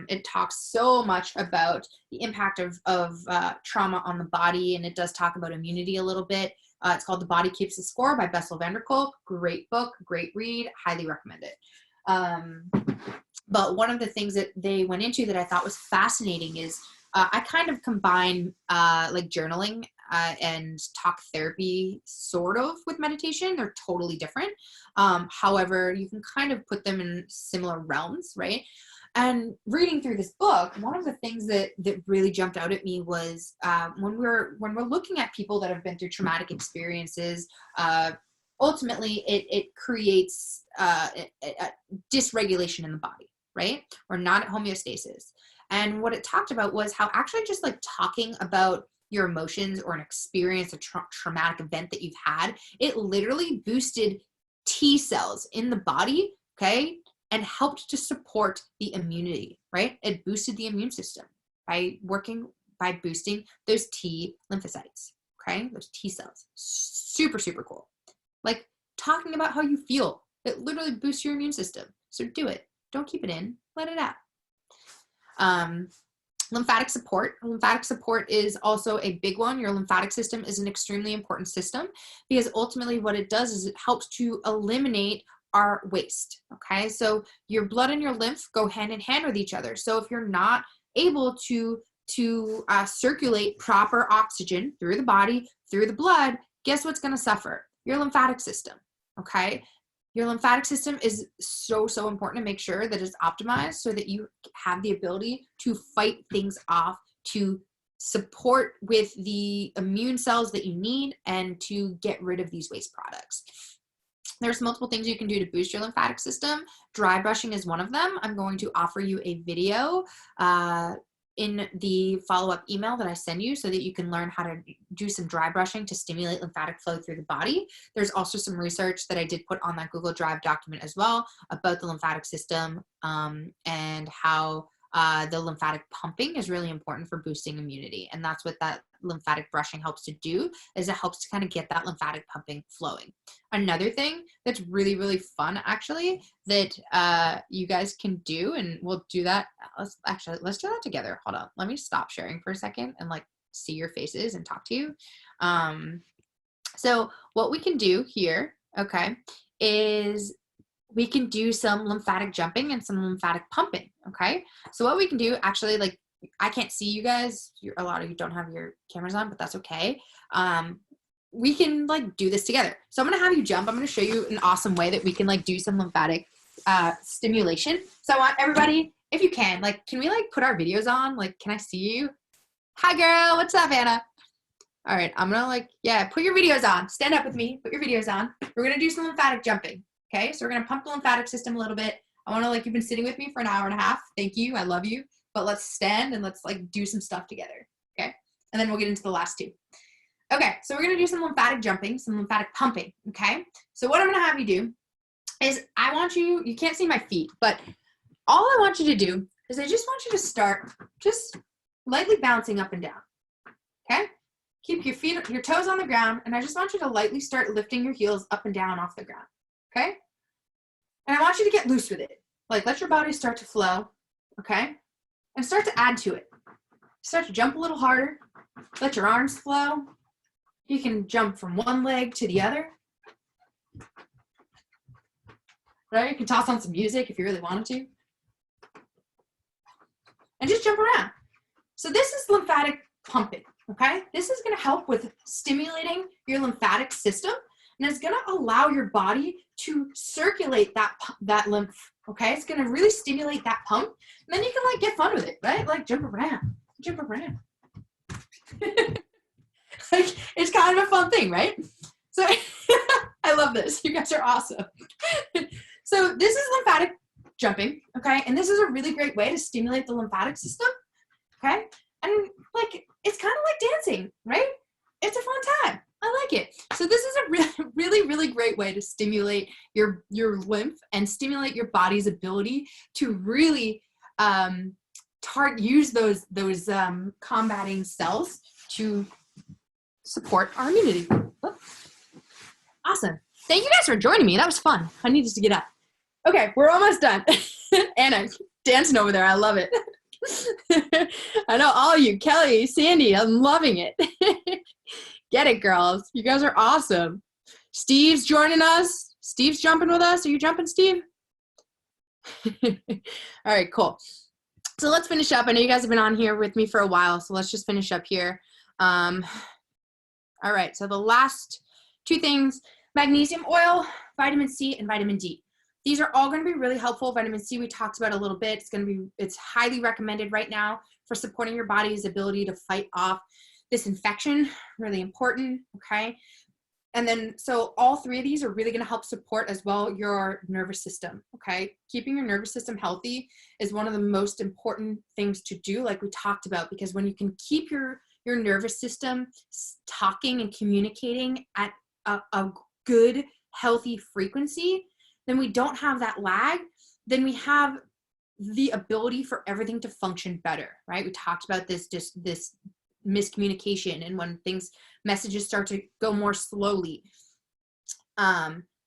It talks so much about the impact of trauma on the body, and it does talk about immunity a little bit. It's called The Body Keeps the Score by Bessel van der Kolk. Great book, great read, highly recommend it. But one of the things that they went into that I thought was fascinating is I kind of combine like journaling and talk therapy sort of with meditation. They're totally different. However, you can kind of put them in similar realms, right? And reading through this book, one of the things that really jumped out at me was when we're looking at people that have been through traumatic experiences, ultimately it creates a dysregulation in the body, right? We're not at homeostasis. And what it talked about was how actually just like talking about your emotions or an experience, a traumatic event that you've had, it literally boosted T cells in the body, okay, and helped to support the immunity, right? It boosted the immune system by boosting those T lymphocytes, okay, those T cells. Super, super cool. Like talking about how you feel, it literally boosts your immune system. So do it. Don't keep it in, let it out. Lymphatic support. Lymphatic support is also a big one. Your lymphatic system is an extremely important system because ultimately what it does is it helps to eliminate our waste, okay? So your blood and your lymph go hand in hand with each other. So if you're not able to circulate proper oxygen through the body, through the blood, guess what's going to suffer? Your lymphatic system, okay? Your lymphatic system is so, so important to make sure that it's optimized so that you have the ability to fight things off, to support with the immune cells that you need, and to get rid of these waste products. There's multiple things you can do to boost your lymphatic system. Dry brushing is one of them. I'm going to offer you a video in the follow-up email that I send you so that you can learn how to do some dry brushing to stimulate lymphatic flow through the body. There's also some research that I did put on that Google Drive document as well about the lymphatic system and how the lymphatic pumping is really important for boosting immunity. And that's what that lymphatic brushing helps to do, is it helps to kind of get that lymphatic pumping flowing. Another thing that's really, really fun actually that you guys can do, and we'll do that. Let's do that together. Hold on. Let me stop sharing for a second and like see your faces and talk to you. So what we can do here, okay, is we can do some lymphatic jumping and some lymphatic pumping, okay? So what we can do, actually, like, I can't see you guys. A lot of you don't have your cameras on, but that's okay. We can, like, do this together. So I'm going to have you jump. I'm going to show you an awesome way that we can, like, do some lymphatic stimulation. So I want everybody, if you can, like, can we, like, put our videos on? Like, can I see you? Hi, girl. What's up, Anna? All right. I'm going to, like, yeah, put your videos on. Stand up with me. Put your videos on. We're going to do some lymphatic jumping. Okay, so we're going to pump the lymphatic system a little bit. I want to, like, you've been sitting with me for an hour and a half. Thank you. I love you. But let's stand and let's, like, do some stuff together. Okay, and then we'll get into the last two. Okay, so we're going to do some lymphatic jumping, some lymphatic pumping. Okay, so what I'm going to have you do is I want you, you can't see my feet, but all I want you to do is I just want you to start just lightly bouncing up and down. Okay, keep your feet, your toes on the ground, and I just want you to lightly start lifting your heels up and down off the ground. Okay? And I want you to get loose with it. Like, let your body start to flow, okay? And start to add to it. Start to jump a little harder. Let your arms flow. You can jump from one leg to the other. Right? You can toss on some music if you really wanted to. And just jump around. So this is lymphatic pumping, okay? This is going to help with stimulating your lymphatic system. And it's going to allow your body to circulate that lymph, okay? It's going to really stimulate that pump. And then you can, like, get fun with it, right? Like, jump around. Jump around. Like, it's kind of a fun thing, right? So I love this. You guys are awesome. So this is lymphatic jumping, okay? And this is a really great way to stimulate the lymphatic system, okay? And, like, it's kind of like dancing, right? It's a fun time. I like it. So this is a really, really, really great way to stimulate your lymph and stimulate your body's ability to really use those combating cells to support our immunity. Oh. Awesome. Thank you guys for joining me. That was fun. I needed to get up. Okay, we're almost done. Anna, dancing over there. I love it. I know all of you. Kelly, Sandy, I'm loving it. Get it, girls. You guys are awesome. Steve's joining us. Steve's jumping with us. Are you jumping, Steve? All right, cool. So let's finish up. I know you guys have been on here with me for a while, so let's just finish up here. All right, so the last two things, magnesium oil, vitamin C, and vitamin D. These are all going to be really helpful. Vitamin C we talked about a little bit. It's highly recommended right now for supporting your body's ability to fight off this infection, really important, okay? And then, so all three of these are really going to help support as well your nervous system. Okay. Keeping your nervous system healthy is one of the most important things to do, like we talked about, because when you can keep your nervous system talking and communicating at a good, healthy frequency, then we don't have that lag. Then we have the ability for everything to function better, right? We talked about this miscommunication and when messages start to go more slowly.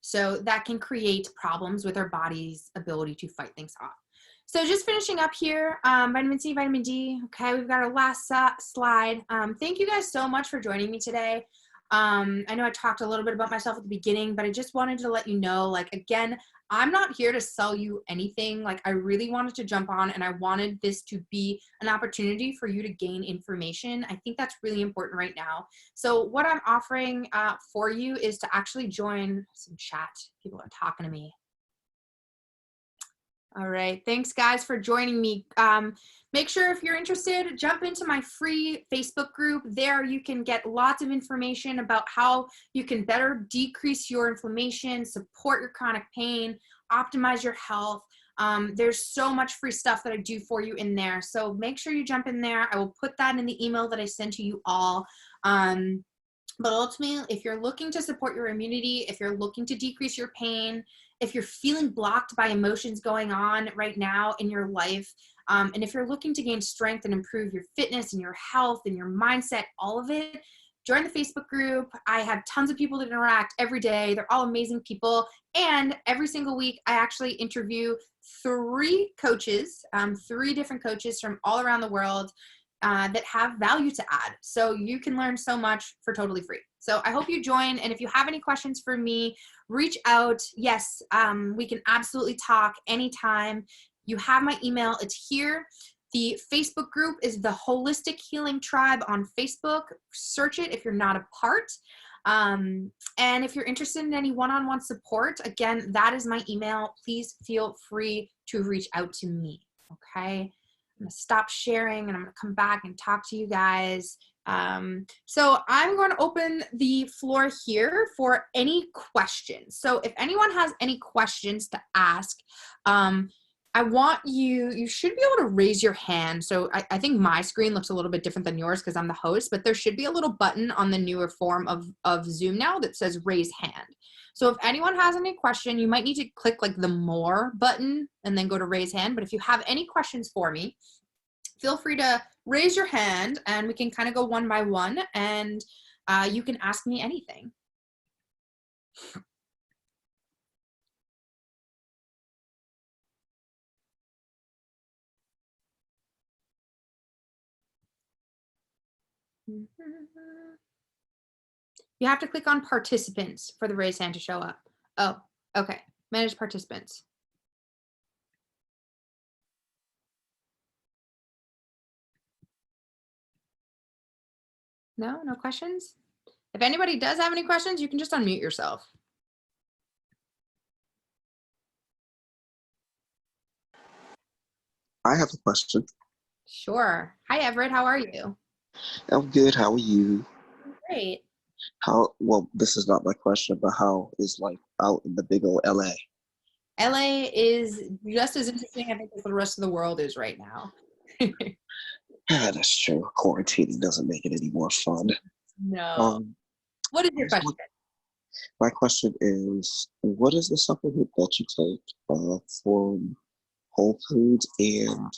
So that can create problems with our body's ability to fight things off. So just finishing up here, vitamin C, vitamin D. Okay, we've got our last slide. Thank you guys so much for joining me today. I know I talked a little bit about myself at the beginning, but I just wanted to let you know, like, again, I'm not here to sell you anything. Like, I really wanted to jump on and I wanted this to be an opportunity for you to gain information. I think that's really important right now. So what I'm offering for you is to actually join some chat. People are talking to me. All right. Thanks, guys, for joining me. Make sure if you're interested, jump into my free Facebook group. There you can get lots of information about how you can better decrease your inflammation, support your chronic pain, optimize your health. There's so much free stuff that I do for you in there. So make sure you jump in there. I will put that in the email that I send to you all. But ultimately, if you're looking to support your immunity, if you're looking to decrease your pain, if you're feeling blocked by emotions going on right now in your life, and if you're looking to gain strength and improve your fitness and your health and your mindset, all of it, join the Facebook group. I have tons of people that interact every day. They're all amazing people. And every single week, I actually interview three different coaches from all around the world that have value to add. So you can learn so much for totally free. So I hope you join. And if you have any questions for me, reach out. Yes, we can absolutely talk anytime. You have my email. It's here. The Facebook group is the Holistic Healing Tribe on Facebook. Search it if you're not a part. And if you're interested in any one-on-one support, again, that is my email. Please feel free to reach out to me. Okay. I'm gonna stop sharing and I'm gonna come back and talk to you guys. So I'm going to open the floor here for any questions. So if anyone has any questions to ask, I want you should be able to raise your hand. So I think my screen looks a little bit different than yours because I'm the host, but there should be a little button on the newer form of Zoom now that says raise hand. So if anyone has any question, you might need to click like the more button and then go to raise hand. But if you have any questions for me, feel free to raise your hand and we can kind of go one by one and you can ask me anything. You have to click on participants for the raise hand to show up. Oh, okay. Manage participants. No questions? If anybody does have any questions, you can just unmute yourself. I have a question. Sure. Hi, Everett. How are you? I'm good. How are you? Great. Well, this is not my question, but how is life out in the big old LA? LA is just as interesting, I think, as the rest of the world is right now. Yeah, that's true. Quarantining doesn't make it any more fun. No. What is your question? My question is, what is the supplement that you take from Whole Foods? And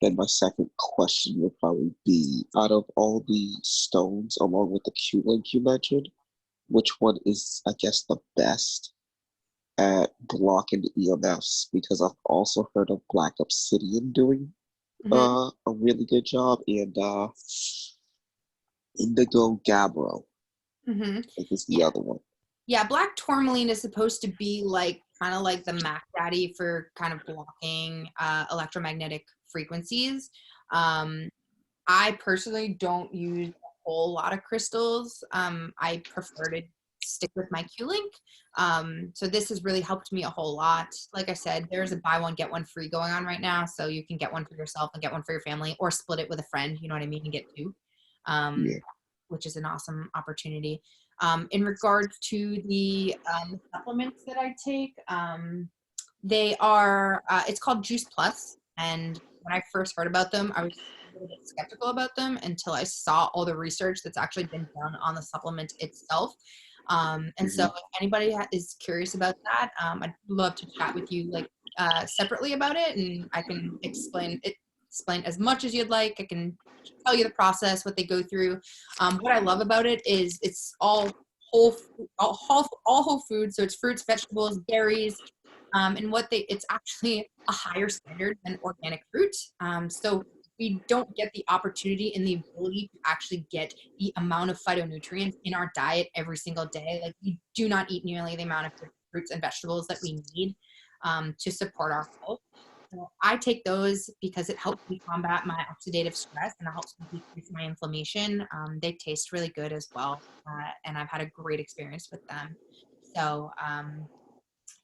then my second question would probably be, out of all the stones, along with the Q-Link you mentioned, which one is, I guess, the best at blocking the EMFs? Because I've also heard of Black Obsidian doing a really good job, and Indigo Gabbro, I think is the other one. Yeah, black tourmaline is supposed to be like kind of like the Mac Daddy for kind of blocking electromagnetic frequencies. I personally don't use a whole lot of crystals. I prefer to stick with my Q-Link. So this has really helped me a whole lot. Like I said, there's a buy one, get one free going on right now. So you can get one for yourself and get one for your family or split it with a friend, you know what I mean, and get two, which is an awesome opportunity. In regards to the supplements that I take, they are, it's called Juice Plus. And when I first heard about them, I was a little bit skeptical about them until I saw all the research that's actually been done on the supplement itself. And so if anybody is curious about that, I'd love to chat with you like separately about it, and I can explain as much as you'd like. I can tell you the process, what they go through. What I love about it is it's all whole food. So it's fruits, vegetables, berries, and it's actually a higher standard than organic fruit. So we don't get the opportunity and the ability to actually get the amount of phytonutrients in our diet every single day. Like we do not eat nearly the amount of fruits and vegetables that we need to support our health. So I take those because it helps me combat my oxidative stress and it helps me decrease my inflammation. They taste really good as well, and I've had a great experience with them. So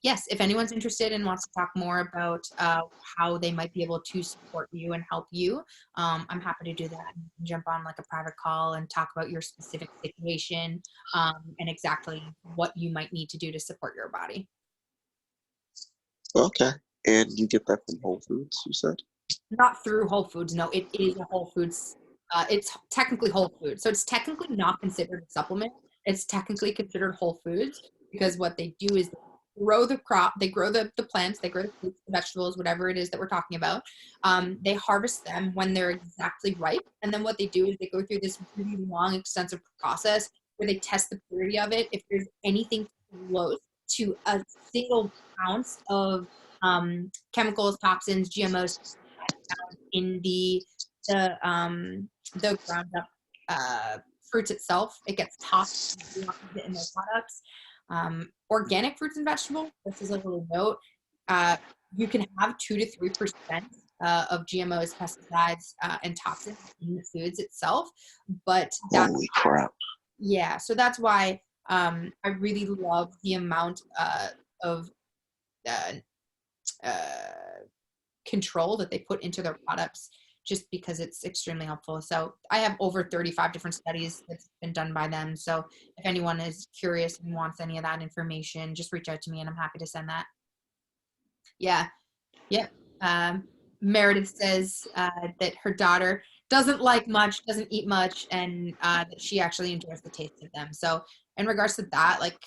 yes, if anyone's interested and wants to talk more about how they might be able to support you and help you, I'm happy to do that. You can jump on like a private call and talk about your specific situation and exactly what you might need to do to support your body. Okay. And you get that from Whole Foods, you said? Not through Whole Foods. No, it is a Whole Foods. It's technically Whole Foods. So it's technically not considered a supplement. It's technically considered Whole Foods because what they do is they grow the crop, they grow the plants, they grow the fruits, the vegetables, whatever it is that we're talking about. They harvest them when they're exactly ripe. And then what they do is they go through this really long, extensive process where they test the purity of it. If there's anything close to a single ounce of chemicals, toxins, GMOs in the ground up fruits itself, it gets tossed in their products. Organic fruits and vegetables, this is a little note, you can have 2 to 3% of GMOs, pesticides, and toxins in the foods itself, but that's Holy crap. yeah, so that's why I really love the amount of uh, control that they put into their products just because it's extremely helpful. So I have over 35 different studies that's been done by them. So if anyone is curious and wants any of that information, just reach out to me and I'm happy to send that. Yeah. Yep. Meredith says that her daughter doesn't like much, doesn't eat much, and that she actually enjoys the taste of them. So in regards to that, like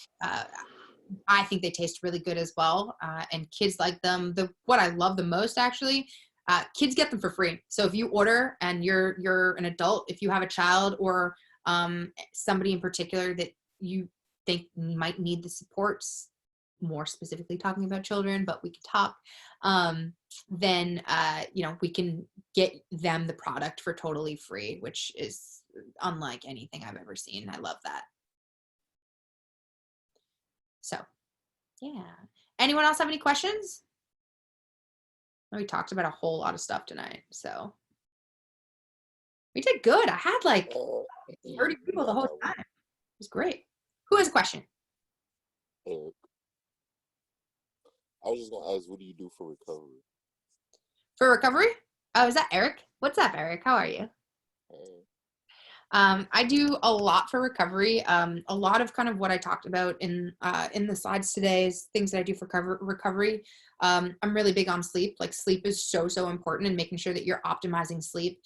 I think they taste really good as well, and kids like them. What I love the most, actually, kids get them for free. So if you order and you're an adult, if you have a child or somebody in particular that you think might need the supports, more specifically talking about children, but we can talk. Then we can get them the product for totally free, which is unlike anything I've ever seen. I love that. So, yeah. Anyone else have any questions? We talked about a whole lot of stuff tonight, so we did good. I had like 30 people the whole time. It was great. Who has a question? Eric. I was just gonna ask, what do you do for recovery? For recovery? Oh, is that Eric? What's up, Eric? How are you? I do a lot for recovery. A lot of kind of what I talked about in the slides today is things that I do for recovery. I'm really big on sleep. Like sleep is so important and making sure that you're optimizing sleep.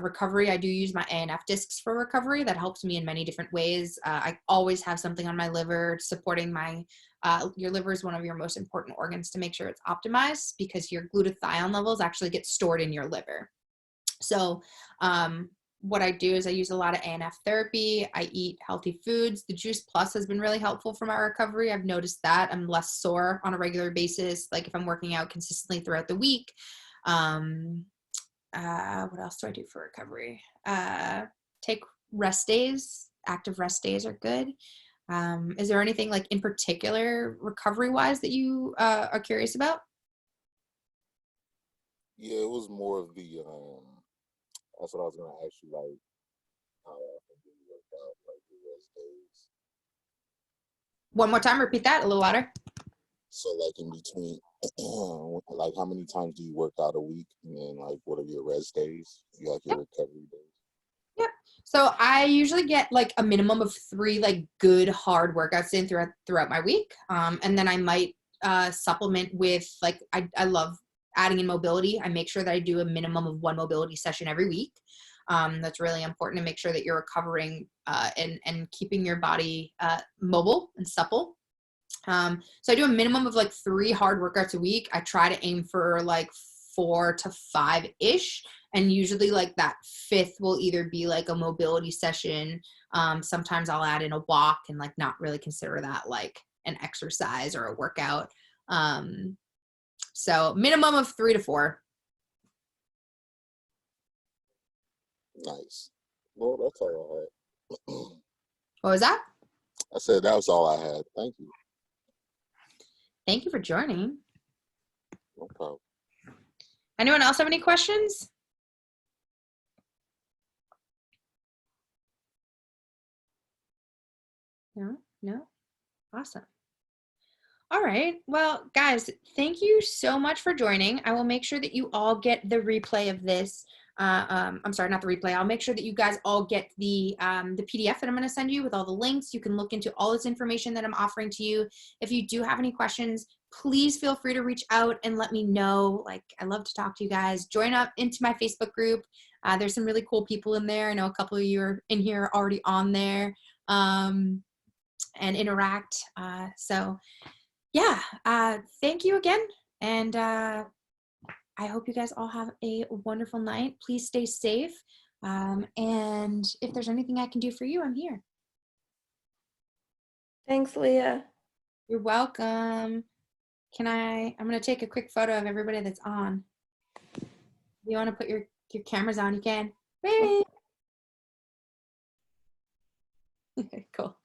Recovery, I do use my ANF discs for recovery. That helps me in many different ways. I always have something on my liver supporting my your liver is one of your most important organs to make sure it's optimized because your glutathione levels actually get stored in your liver. So what I do is I use a lot of ANF therapy. I eat healthy foods. The Juice Plus has been really helpful for my recovery. I've noticed that I'm less sore on a regular basis. Like if I'm working out consistently throughout the week. What else do I do for recovery? Take rest days. Active rest days are good. Is there anything like in particular recovery wise that you are curious about? Yeah, it was more of the that's what I was gonna ask you, like how often do you work out, like your rest days? One more time, repeat that a little louder. So like in between like how many times do you work out a week, and then like what are your rest days? You have your recovery days? Yep. So I usually get like a minimum of 3 like good hard workouts in throughout my week. And then I might supplement with like, I love adding in mobility. I make sure that I do a minimum of 1 mobility session every week. That's really important to make sure that you're recovering and keeping your body mobile and supple. So I do a minimum of like 3 hard workouts a week. I try to aim for like 4 to 5-ish. And usually like that 5th will either be like a mobility session. Sometimes I'll add in a walk and like not really consider that like an exercise or a workout. So minimum of 3 to 4. Nice. Well, that's all I had. What was that? I said that was all I had. Thank you. Thank you for joining. No problem. Anyone else have any questions? No? Awesome. All right. Well, guys, thank you so much for joining. I will make sure that you all get the replay of this. I'm sorry, not the replay. I'll make sure that you guys all get the PDF that I'm going to send you with all the links. You can look into all this information that I'm offering to you. If you do have any questions, please feel free to reach out and let me know. Like, I love to talk to you guys. Join up into my Facebook group. There's some really cool people in there. I know a couple of you are in here already on there and interact. So yeah, thank you again. And I hope you guys all have a wonderful night. Please stay safe. And if there's anything I can do for you, I'm here. Thanks, Leah. You're welcome. I'm going to take a quick photo of everybody that's on. If you want to put your cameras on, you can. Whee! Okay, cool.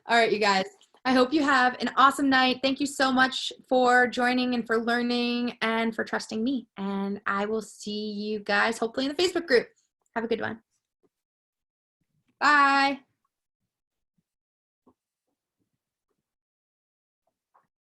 All right, you guys. I hope you have an awesome night. Thank you so much for joining and for learning and for trusting me. And I will see you guys hopefully in the Facebook group. Have a good one. Bye.